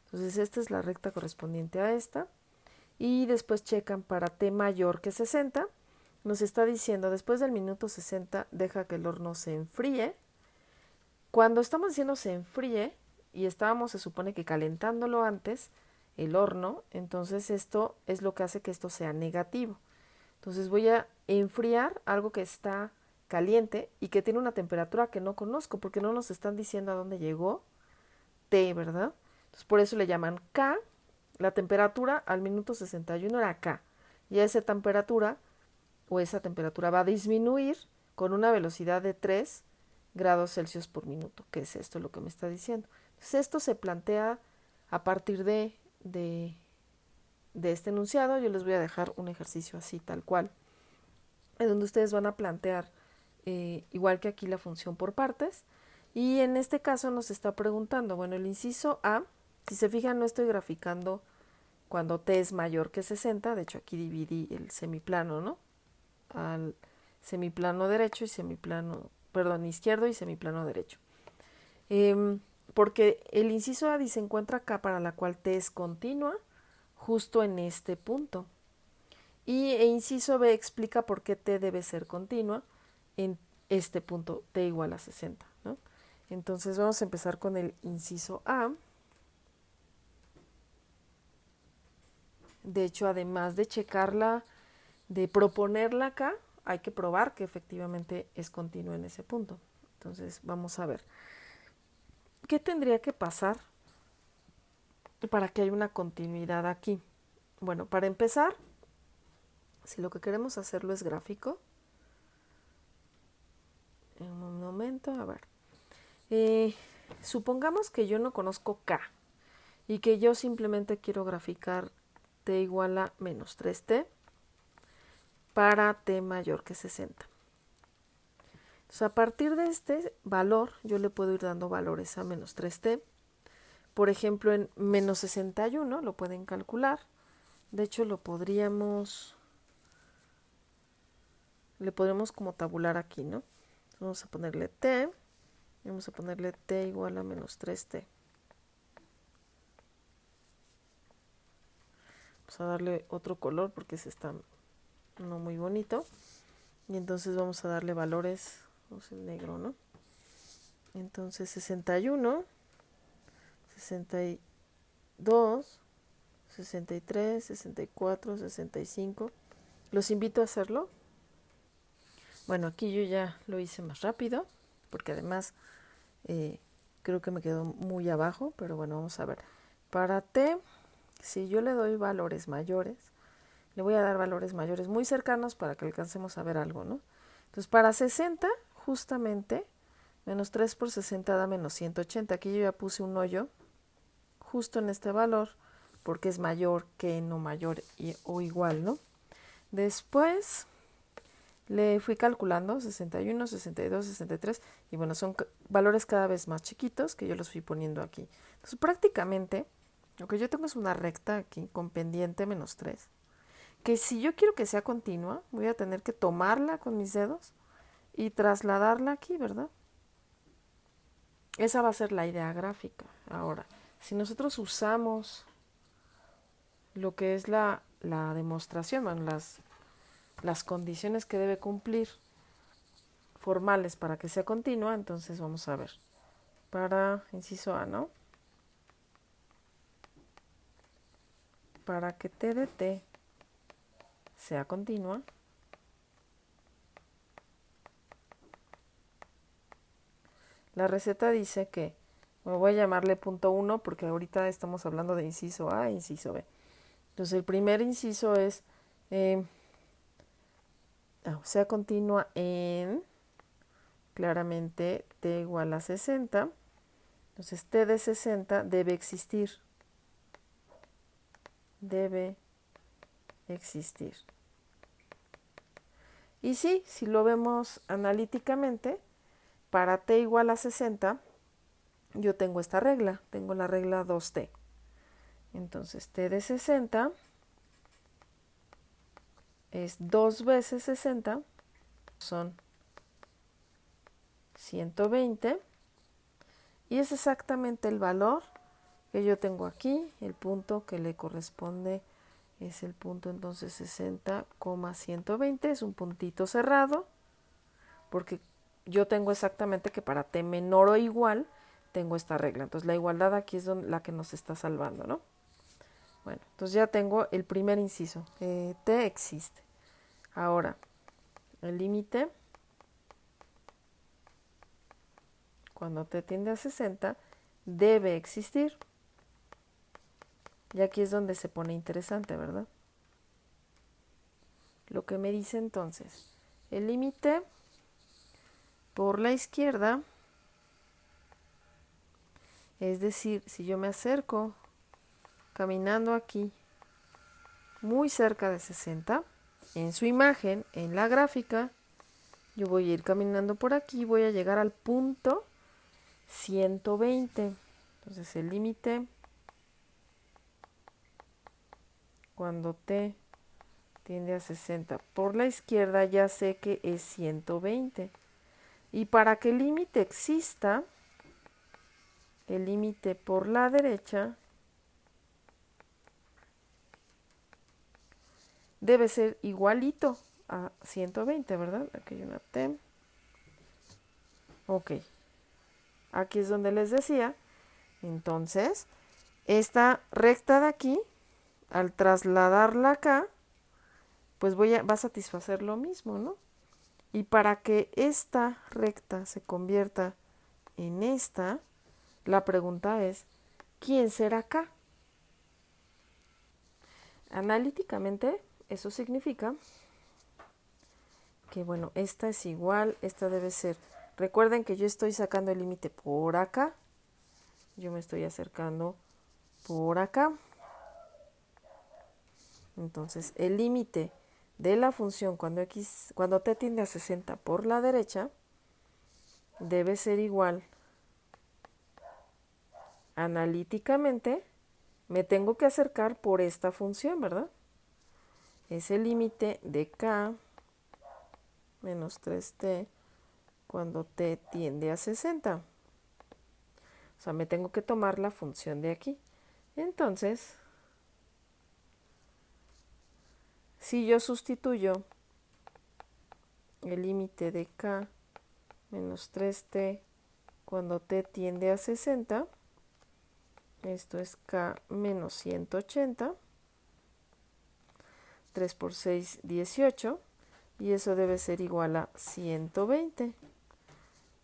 Entonces esta es la recta correspondiente a esta. Y después checan para T mayor que 60. Nos está diciendo, después del minuto 60, deja que el horno se enfríe. Cuando estamos diciendo se enfríe, y estábamos, se supone que calentándolo antes, el horno, entonces esto es lo que hace que esto sea negativo. Entonces voy a enfriar algo que está caliente y que tiene una temperatura que no conozco, porque no nos están diciendo a dónde llegó T, ¿verdad? Entonces por eso le llaman K. La temperatura al minuto 61 era K. Y esa temperatura va a disminuir con una velocidad de 3 grados Celsius por minuto, que es esto lo que me está diciendo. Entonces esto se plantea a partir de este enunciado. Yo les voy a dejar un ejercicio así, tal cual, en donde ustedes van a plantear, igual que aquí, la función por partes. Y en este caso nos está preguntando, bueno, el inciso A, si se fijan, no estoy graficando cuando T es mayor que 60, de hecho aquí dividí el semiplano, ¿no? Al semiplano derecho y izquierdo y semiplano derecho. Porque el inciso A se encuentra acá, para la cual T es continua, justo en este punto. Y el inciso B explica por qué T debe ser continua en este punto, T igual a 60, ¿no? Entonces vamos a empezar con el inciso A. De hecho, además de checarla, de proponerla acá, hay que probar que efectivamente es continua en ese punto. Entonces, vamos a ver. ¿Qué tendría que pasar para que haya una continuidad aquí? Bueno, para empezar, si lo que queremos hacerlo es gráfico, en un momento, a ver. Supongamos que yo no conozco K y que yo simplemente quiero graficar T igual a menos 3T para T mayor que 60. Entonces, a partir de este valor, yo le puedo ir dando valores a menos 3T. Por ejemplo, en menos 61 lo pueden calcular. De hecho, le podríamos como tabular aquí, ¿no? Vamos a ponerle T. Y vamos a ponerle T igual a menos 3T. Vamos a darle otro color porque ese está no muy bonito. Y entonces vamos a darle valores, vamos en negro, ¿no? Entonces 61, 62, 63, 64, 65. Los invito a hacerlo. Bueno, aquí yo ya lo hice más rápido, porque además creo que me quedó muy abajo, pero bueno, vamos a ver. Para T, si yo le doy valores mayores, le voy a dar valores mayores muy cercanos para que alcancemos a ver algo, ¿no? Entonces, para 60, justamente, menos 3 por 60 da menos 180. Aquí yo ya puse un hoyo justo en este valor, porque es mayor que no mayor o igual, ¿no? Después le fui calculando 61, 62, 63 y bueno, son valores cada vez más chiquitos que yo los fui poniendo aquí. Entonces prácticamente lo que yo tengo es una recta aquí con pendiente menos 3, que si yo quiero que sea continua, voy a tener que tomarla con mis dedos y trasladarla aquí, ¿verdad? Esa va a ser la idea gráfica. Ahora, si nosotros usamos lo que es la demostración, bueno, las condiciones que debe cumplir formales para que sea continua, entonces vamos a ver. Para inciso A, ¿no? Para que T de T sea continua, la receta dice que, me voy a llamarle punto 1 porque ahorita estamos hablando de inciso A e inciso B. Entonces el primer inciso es, sea continua en, claramente, T igual a 60. Entonces T de 60 debe existir. Debe existir. Y sí, si lo vemos analíticamente, para T igual a 60, yo tengo esta regla, tengo la regla 2T. Entonces T de 60 es 2 veces 60, son 120, y es exactamente el valor que yo tengo aquí, el punto que le corresponde es el punto entonces 60,120, es un puntito cerrado, porque yo tengo exactamente que para T menor o igual tengo esta regla. Entonces la igualdad aquí es la que nos está salvando, ¿no? Bueno, entonces ya tengo el primer inciso. T existe. Ahora, el límite, cuando T tiende a 60, debe existir. Y aquí es donde se pone interesante, ¿verdad? Lo que me dice entonces, el límite por la izquierda, es decir, si yo me acerco caminando aquí muy cerca de 60, en su imagen, en la gráfica, yo voy a ir caminando por aquí, voy a llegar al punto 120. Entonces el límite, cuando T tiende a 60 por la izquierda, ya sé que es 120. Y para que el límite exista, el límite por la derecha debe ser igualito a 120, ¿verdad? Aquí hay una T. Ok. Aquí es donde les decía. Entonces, esta recta de aquí al trasladarla acá, pues va a satisfacer lo mismo, ¿no? Y para que esta recta se convierta en esta, la pregunta es, ¿quién será K? Analíticamente, eso significa que, bueno, esta es igual, esta debe ser. Recuerden que yo estoy sacando el límite por acá. Yo me estoy acercando por acá. Entonces, el límite de la función cuando t tiende a 60 por la derecha debe ser igual. Analíticamente, me tengo que acercar por esta función, ¿verdad? Es el límite de k menos 3t cuando t tiende a 60. O sea, me tengo que tomar la función de aquí. Entonces, si yo sustituyo el límite de k menos 3t cuando t tiende a 60, esto es k menos 180, 3 por 6, 18, y eso debe ser igual a 120.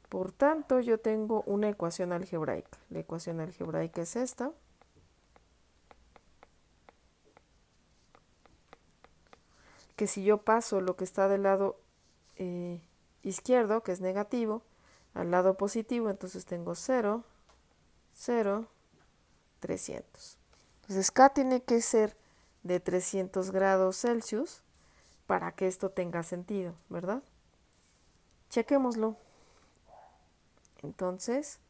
Por tanto, yo tengo una ecuación algebraica. La ecuación algebraica es esta. Que si yo paso lo que está del lado izquierdo, que es negativo, al lado positivo, entonces tengo 0, 0, 300. Entonces K tiene que ser de 300 grados Celsius para que esto tenga sentido, ¿verdad? Chequémoslo. Entonces,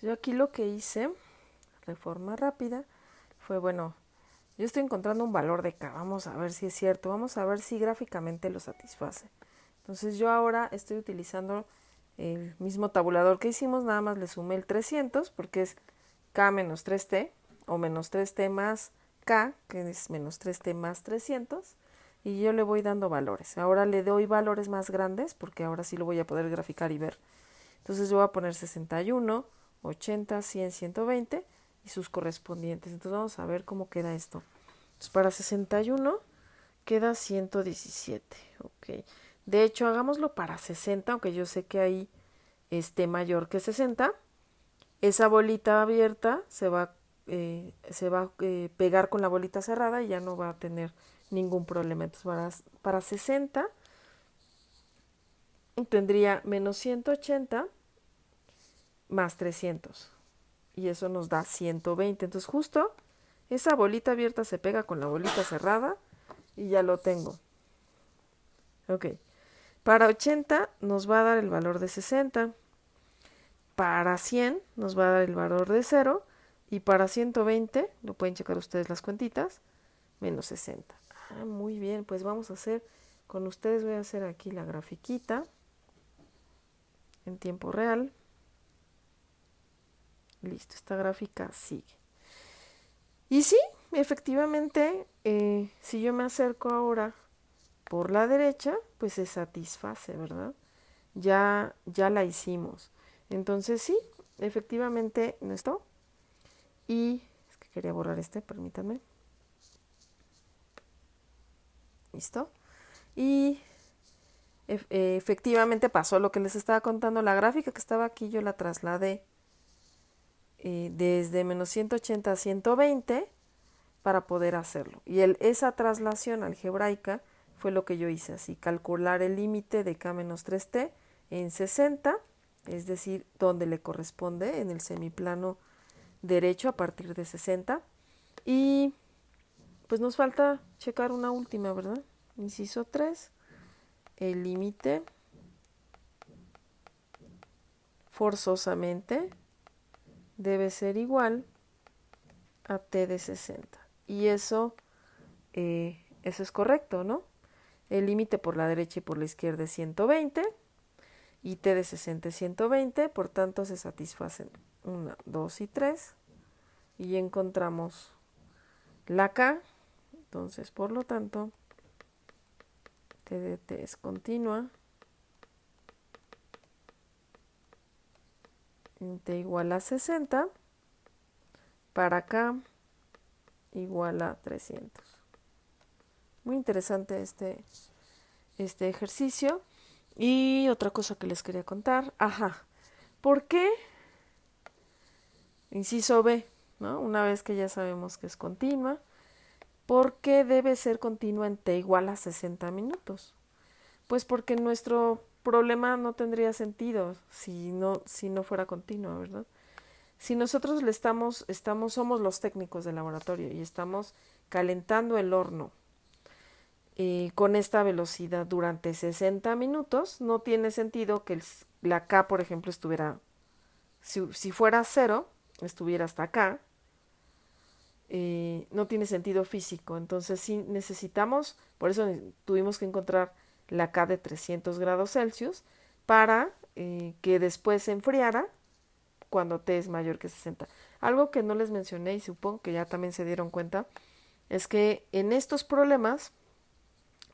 yo aquí lo que hice, de forma rápida, fue, bueno, yo estoy encontrando un valor de K, vamos a ver si es cierto, vamos a ver si gráficamente lo satisface. Entonces yo ahora estoy utilizando el mismo tabulador que hicimos, nada más le sumé el 300 porque es K menos 3T o menos 3T más K, que es menos 3T más 300, y yo le voy dando valores. Ahora le doy valores más grandes porque ahora sí lo voy a poder graficar y ver. Entonces yo voy a poner 61, 80, 100, 120 y sus correspondientes. Entonces vamos a ver cómo queda esto. Entonces para 61 queda 117. Ok. De hecho, hagámoslo para 60, aunque yo sé que ahí esté mayor que 60. Esa bolita abierta se va a pegar con la bolita cerrada y ya no va a tener ningún problema. Entonces para 60 tendría menos 180 más 300 y eso nos da 120. Entonces justo esa bolita abierta se pega con la bolita cerrada y ya lo tengo. Ok. Para 80 nos va a dar el valor de 60. Para 100 nos va a dar el valor de 0. Y para 120, lo pueden checar ustedes las cuentitas, menos 60. Ah, muy bien, pues vamos a hacer, con ustedes voy a hacer aquí la grafiquita en tiempo real. Listo, esta gráfica sigue. Y sí, efectivamente, si yo me acerco ahora por la derecha, pues se satisface, ¿verdad? Ya la hicimos. Entonces sí, efectivamente, esto. Y es que quería borrar permítanme. Listo. Y efectivamente pasó lo que les estaba contando. La gráfica que estaba aquí yo la trasladé desde menos 180 a 120 para poder hacerlo. Y esa traslación algebraica fue lo que yo hice así, calcular el límite de K menos 3T en 60, es decir, donde le corresponde en el semiplano derecho a partir de 60. Y pues nos falta checar una última, ¿verdad? Inciso 3, el límite forzosamente debe ser igual a T de 60. Y eso es correcto, ¿no? El límite por la derecha y por la izquierda es 120 y T de 60 es 120, por tanto se satisfacen 1, 2 y 3 y encontramos la K. Entonces, por lo tanto, T de T es continua t igual a 60, para acá igual a 300. Muy interesante este ejercicio. Y otra cosa que les quería contar. ¿Por qué? Inciso B, ¿no? Una vez que ya sabemos que es continua, ¿por qué debe ser continua en t igual a 60 minutos? Pues porque nuestro problema no tendría sentido si no fuera continua, ¿verdad? Si nosotros somos los técnicos del laboratorio y estamos calentando el horno con esta velocidad durante 60 minutos, no tiene sentido que la K, por ejemplo, estuviera, si fuera 0, estuviera hasta acá. No tiene sentido físico. Entonces sí necesitamos, por eso tuvimos que encontrar la K de 300 grados Celsius para que después se enfriara cuando T es mayor que 60. Algo que no les mencioné y supongo que ya también se dieron cuenta es que en estos problemas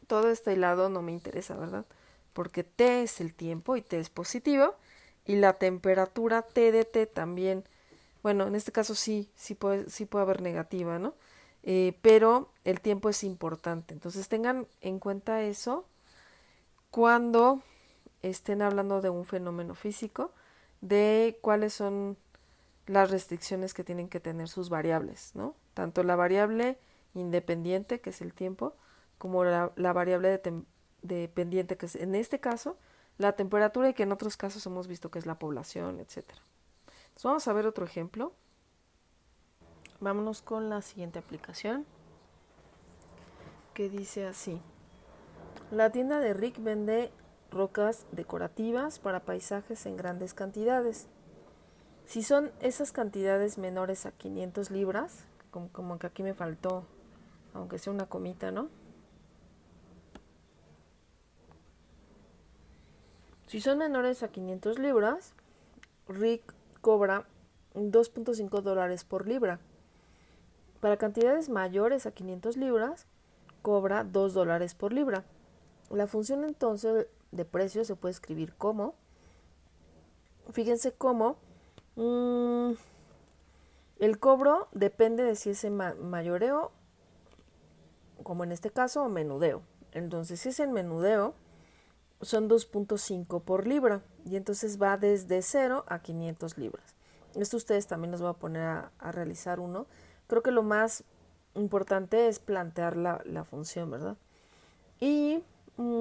todo este lado no me interesa, ¿verdad? Porque T es el tiempo y T es positivo y la temperatura T de T también, bueno, en este caso sí puede haber negativa, ¿no? Pero el tiempo es importante. Entonces tengan en cuenta eso cuando estén hablando de un fenómeno físico, de cuáles son las restricciones que tienen que tener sus variables, ¿no? Tanto la variable independiente, que es el tiempo, como la variable dependiente, que es en este caso la temperatura y que en otros casos hemos visto que es la población, etcétera. Entonces vamos a ver otro ejemplo. Vámonos con la siguiente aplicación, que dice así. La tienda de Rick vende rocas decorativas para paisajes en grandes cantidades. Si son esas cantidades menores a 500 libras, como que aquí me faltó, aunque sea una comita, ¿no? Si son menores a 500 libras, Rick cobra $2.5 por libra. Para cantidades mayores a 500 libras, cobra $2 por libra. La función entonces de precio se puede escribir como, fíjense cómo, el cobro depende de si es en mayoreo, como en este caso, o menudeo. Entonces, si es en menudeo, son 2.5 por libra y entonces va desde 0 a 500 libras. Esto ustedes también los voy a poner a realizar uno. Creo que lo más importante es plantear la función, ¿verdad? Y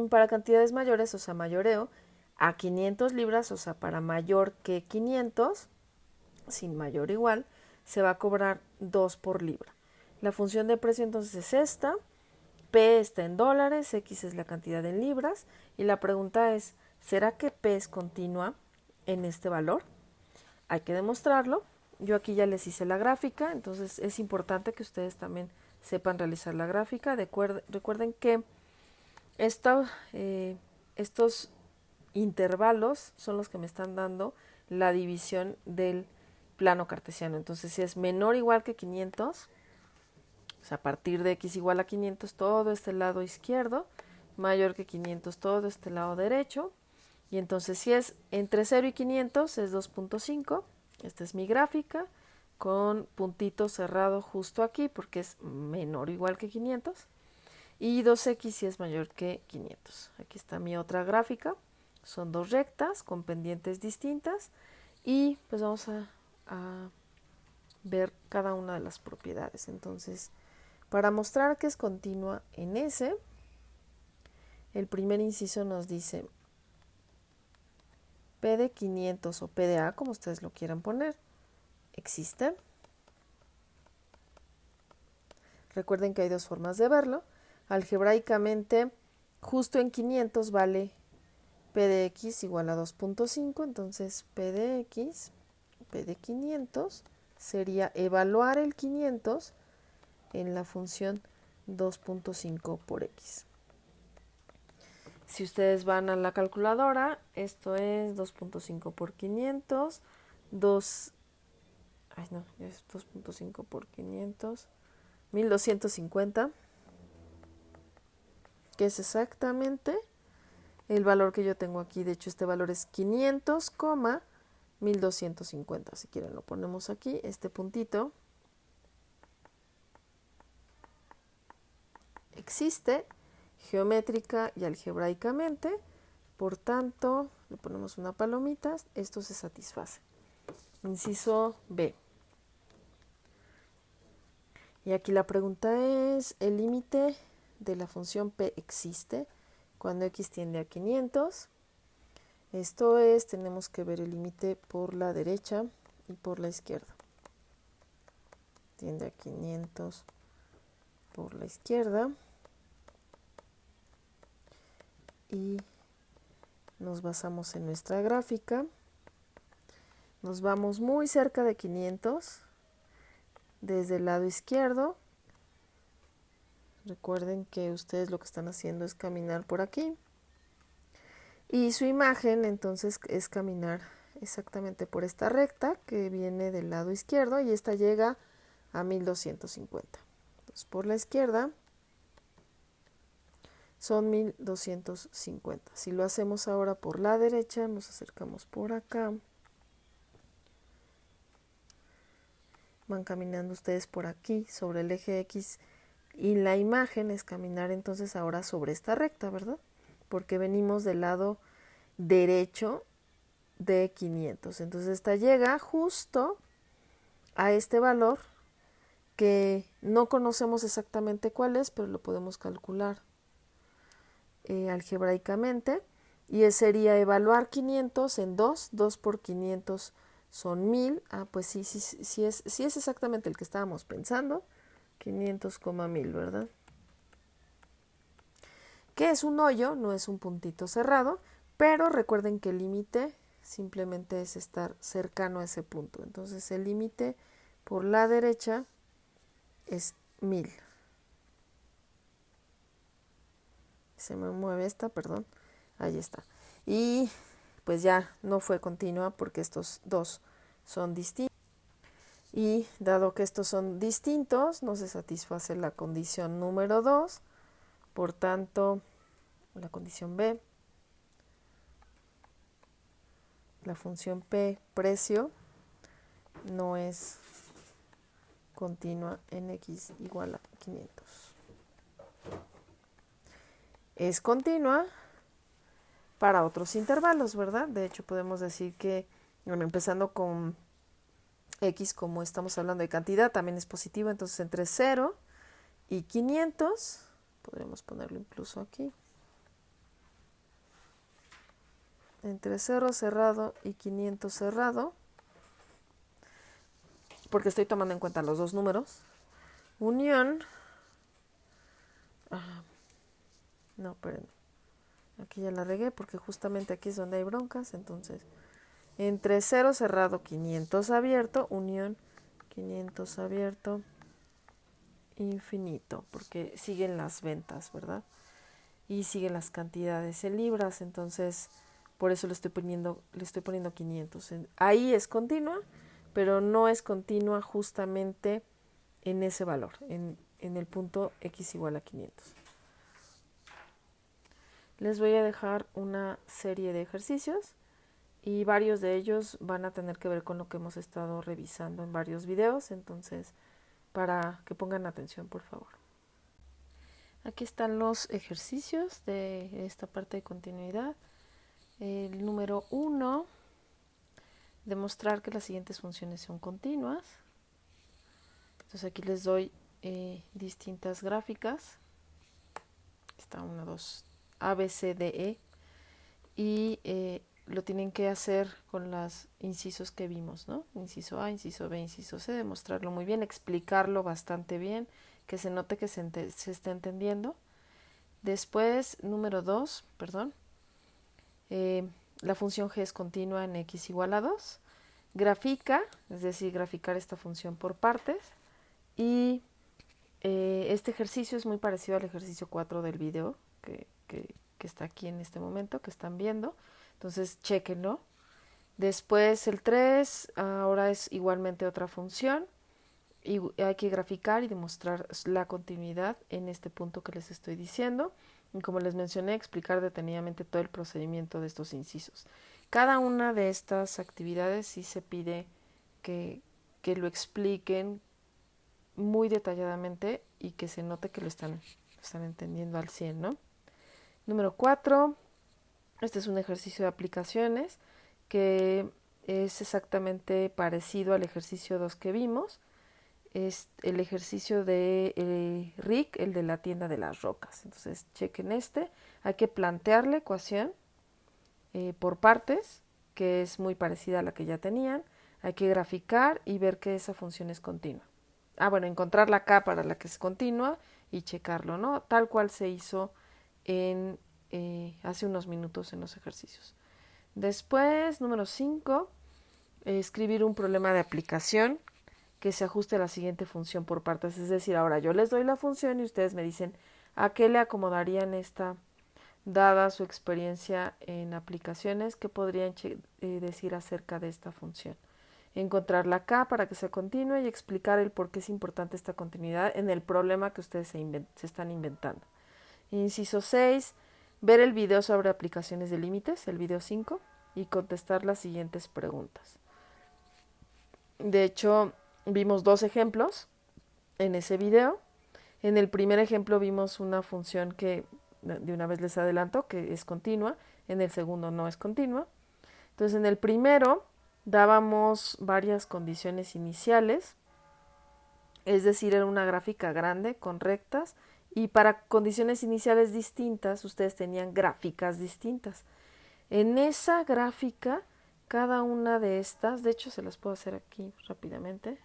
para cantidades mayores, o sea, mayoreo, a 500 libras, o sea, para mayor que 500, sin mayor igual, se va a cobrar 2 por libra. La función de precio entonces es esta. P está en dólares, X es la cantidad en libras. Y la pregunta es, ¿será que P es continua en este valor? Hay que demostrarlo. Yo aquí ya les hice la gráfica, entonces es importante que ustedes también sepan realizar la gráfica. Recuerden que estos intervalos son los que me están dando la división del plano cartesiano. Entonces, si es menor o igual que 500, o sea, a partir de x igual a 500, todo este lado izquierdo, mayor que 500, todo este lado derecho. Y entonces, si es entre 0 y 500, es 2.5. Esta es mi gráfica, con puntito cerrado justo aquí, porque es menor o igual que 500. Y 2x si es mayor que 500. Aquí está mi otra gráfica. Son dos rectas con pendientes distintas. Y pues vamos a ver cada una de las propiedades. Entonces, para mostrar que es continua en S, el primer inciso nos dice P de 500 o P de A, como ustedes lo quieran poner, existe. Recuerden que hay dos formas de verlo. Algebraicamente, justo en 500 vale P de X igual a 2.5, entonces P de X, P de 500, sería evaluar el 500 en la función 2.5 por X. Si ustedes van a la calculadora, esto es 2.5 por 500, 2.5 por 500, 1250, que es exactamente el valor que yo tengo aquí. De hecho, este valor es 500, 1250. Si quieren lo ponemos aquí, este puntito existe geométrica y algebraicamente, por tanto, le ponemos una palomita, esto se satisface. Inciso B. Y aquí la pregunta es, ¿el límite de la función p existe cuando x tiende a 500? Esto es, tenemos que ver el límite por la derecha y por la izquierda. Tiende a 500 por la izquierda. Y nos basamos en nuestra gráfica. Nos vamos muy cerca de 500 desde el lado izquierdo. Recuerden que ustedes lo que están haciendo es caminar por aquí. Y su imagen entonces es caminar exactamente por esta recta que viene del lado izquierdo y esta llega a 1250. Entonces por la izquierda son 1250. Si lo hacemos ahora por la derecha, nos acercamos por acá. Van caminando ustedes por aquí sobre el eje X y la imagen es caminar entonces ahora sobre esta recta, ¿verdad? Porque venimos del lado derecho de 500. Entonces esta llega justo a este valor que no conocemos exactamente cuál es, pero lo podemos calcular algebraicamente. Y sería evaluar 500 en 2. 2 por 500 son 1000. Ah, pues sí es exactamente el que estábamos pensando. 500,1000, ¿verdad? Que es un hoyo, no es un puntito cerrado, pero recuerden que el límite simplemente es estar cercano a ese punto. Entonces el límite por la derecha es 1000. Se me mueve esta, perdón. Ahí está. Y pues ya no fue continua porque estos dos son distintos. Y dado que estos son distintos, no se satisface la condición número 2. Por tanto, la condición B, la función P, precio, no es continua en x igual a 500. Es continua para otros intervalos, ¿verdad? De hecho, podemos decir que, bueno, empezando con x, como estamos hablando de cantidad, también es positivo, entonces entre 0 y 500, podríamos ponerlo incluso aquí, entre 0 cerrado y 500 cerrado, porque estoy tomando en cuenta los dos números, unión, no, espérenme, aquí ya la regué porque justamente aquí es donde hay broncas, entonces entre 0 cerrado, 500 abierto, unión 500 abierto, infinito, porque siguen las ventas, ¿verdad? Y siguen las cantidades en libras, entonces por eso le estoy poniendo 500. Ahí es continua, pero no es continua justamente en ese valor, en el punto x igual a 500. Les voy a dejar una serie de ejercicios y varios de ellos van a tener que ver con lo que hemos estado revisando en varios videos, entonces para que pongan atención, por favor. Aquí están los ejercicios de esta parte de continuidad. El número 1, demostrar que las siguientes funciones son continuas. Entonces aquí les doy distintas gráficas. Está 1, 2, A, B, C, D, E. Y lo tienen que hacer con los incisos que vimos, ¿no? Inciso A, inciso B, inciso C, demostrarlo muy bien, explicarlo bastante bien, que se note que se está entendiendo. Después, número 2, perdón, la función g es continua en x igual a 2. Grafica, es decir, graficar esta función por partes. Y este ejercicio es muy parecido al ejercicio 4 del video que está aquí en este momento, que están viendo. Entonces, chéquenlo. Después el 3, ahora es igualmente otra función. Y hay que graficar y demostrar la continuidad en este punto que les estoy diciendo. Y como les mencioné, explicar detenidamente todo el procedimiento de estos incisos. Cada una de estas actividades sí se pide que lo expliquen muy detalladamente y que se note que lo están entendiendo al 100, ¿no? Número 4, este es un ejercicio de aplicaciones que es exactamente parecido al ejercicio 2 que vimos. Es el ejercicio de Rick, el de la tienda de las rocas. Entonces, chequen este. Hay que plantear la ecuación por partes, que es muy parecida a la que ya tenían. Hay que graficar y ver que esa función es continua. Bueno, encontrar la K para la que es continua y checarlo, ¿no? Tal cual se hizo hace unos minutos en los ejercicios. Después, número 5, escribir un problema de aplicación que se ajuste a la siguiente función por partes. Es decir, ahora yo les doy la función y ustedes me dicen a qué le acomodarían esta, dada su experiencia en aplicaciones, qué podrían decir acerca de esta función. Encontrar la K para que sea continua y explicar el por qué es importante esta continuidad en el problema que ustedes se están inventando. Inciso 6, ver el video sobre aplicaciones de límites, el video 5, y contestar las siguientes preguntas. De hecho, vimos 2 ejemplos en ese video. En el primer ejemplo vimos una función que de una vez les adelanto que es continua, en el segundo no es continua. Entonces, en el primero dábamos varias condiciones iniciales, es decir, era una gráfica grande con rectas, y para condiciones iniciales distintas ustedes tenían gráficas distintas. En esa gráfica, cada una de estas, de hecho se las puedo hacer aquí rápidamente.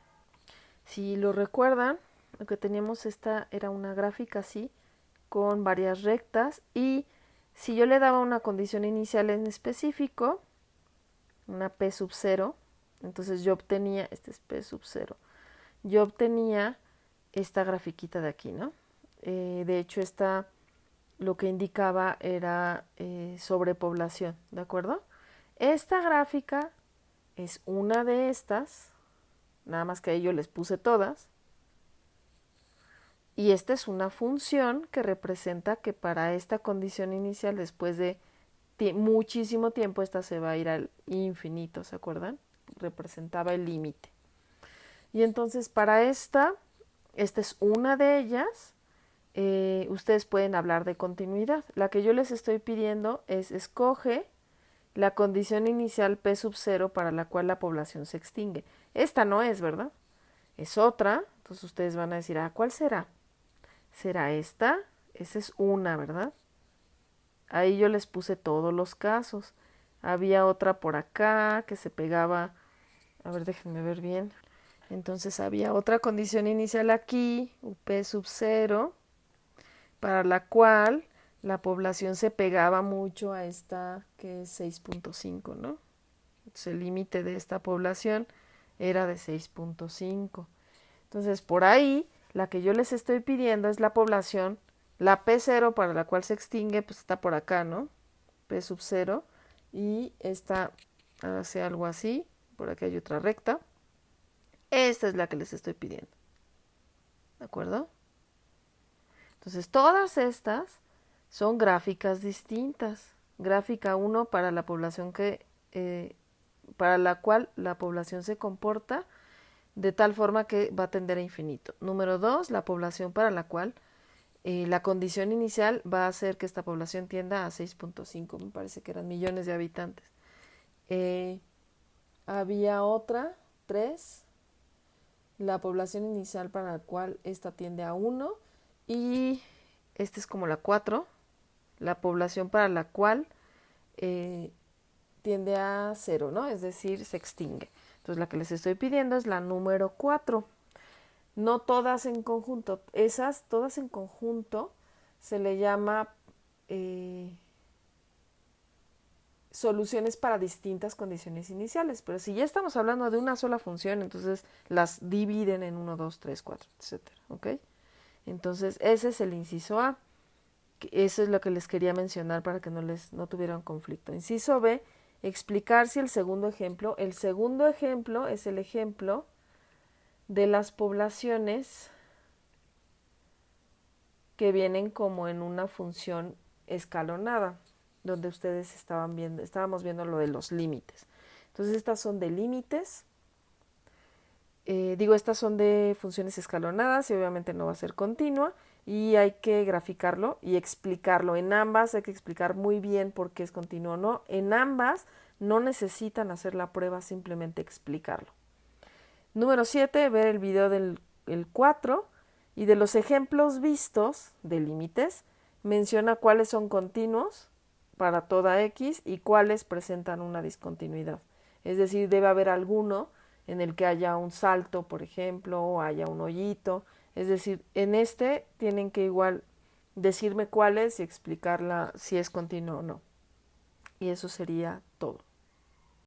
Si lo recuerdan, lo que teníamos era una gráfica así, con varias rectas, y si yo le daba una condición inicial en específico, una P sub 0, entonces yo obtenía, este es P sub 0, yo obtenía esta grafiquita de aquí, ¿no? De hecho, esta lo que indicaba era sobrepoblación, ¿de acuerdo? Esta gráfica es una de estas, nada más que ahí yo les puse todas, y esta es una función que representa que para esta condición inicial, después de muchísimo tiempo, esta se va a ir al infinito, ¿se acuerdan? Representaba el límite. Y entonces para esta es una de ellas. Ustedes pueden hablar de continuidad. La que yo les estoy pidiendo es escoge la condición inicial P sub 0 para la cual la población se extingue. Esta no es, ¿verdad? Es otra. Entonces ustedes van a decir, ¿cuál será? ¿Será esta? Esa es una, ¿verdad? Ahí yo les puse todos los casos. Había otra por acá que se pegaba. A ver, déjenme ver bien. Entonces había otra condición inicial aquí, P sub 0, para la cual la población se pegaba mucho a esta que es 6.5, ¿no? Entonces el límite de esta población era de 6.5. Entonces por ahí la que yo les estoy pidiendo es la población, la P0 para la cual se extingue, pues está por acá, ¿no? P sub 0, y esta hace algo así, por aquí hay otra recta. Esta es la que les estoy pidiendo. ¿De acuerdo? Entonces, todas estas son gráficas distintas. Gráfica 1 para la población para la cual la población se comporta de tal forma que va a tender a infinito. Número 2, la población para la cual la condición inicial va a hacer que esta población tienda a 6.5, me parece que eran millones de habitantes. Había otra, 3, la población inicial para la cual esta tiende a 1, y esta es como la 4, la población para la cual tiende a 0, ¿no? Es decir, se extingue. Entonces la que les estoy pidiendo es la número 4. No todas en conjunto. Esas, todas en conjunto, se le llama soluciones para distintas condiciones iniciales. Pero si ya estamos hablando de una sola función, entonces las dividen en 1, 2, 3, 4, etc. ¿Ok? Entonces ese es el inciso A. Eso es lo que les quería mencionar para que no tuvieran conflicto. Inciso B, explicar si el segundo ejemplo es el ejemplo de las poblaciones que vienen como en una función escalonada. donde ustedes estábamos viendo lo de los límites. Entonces estas son de límites. Estas son de funciones escalonadas y obviamente no va a ser continua y hay que graficarlo y explicarlo. En ambas hay que explicar muy bien por qué es continuo o no. En ambas no necesitan hacer la prueba, simplemente explicarlo. Número 7, ver el video del 4 y de los ejemplos vistos de límites, menciona cuáles son continuos para toda X y cuáles presentan una discontinuidad. Es decir, debe haber alguno en el que haya un salto, por ejemplo, o haya un hoyito. Es decir, en este tienen que igual decirme cuáles y explicarla si es continuo o no. Y eso sería todo.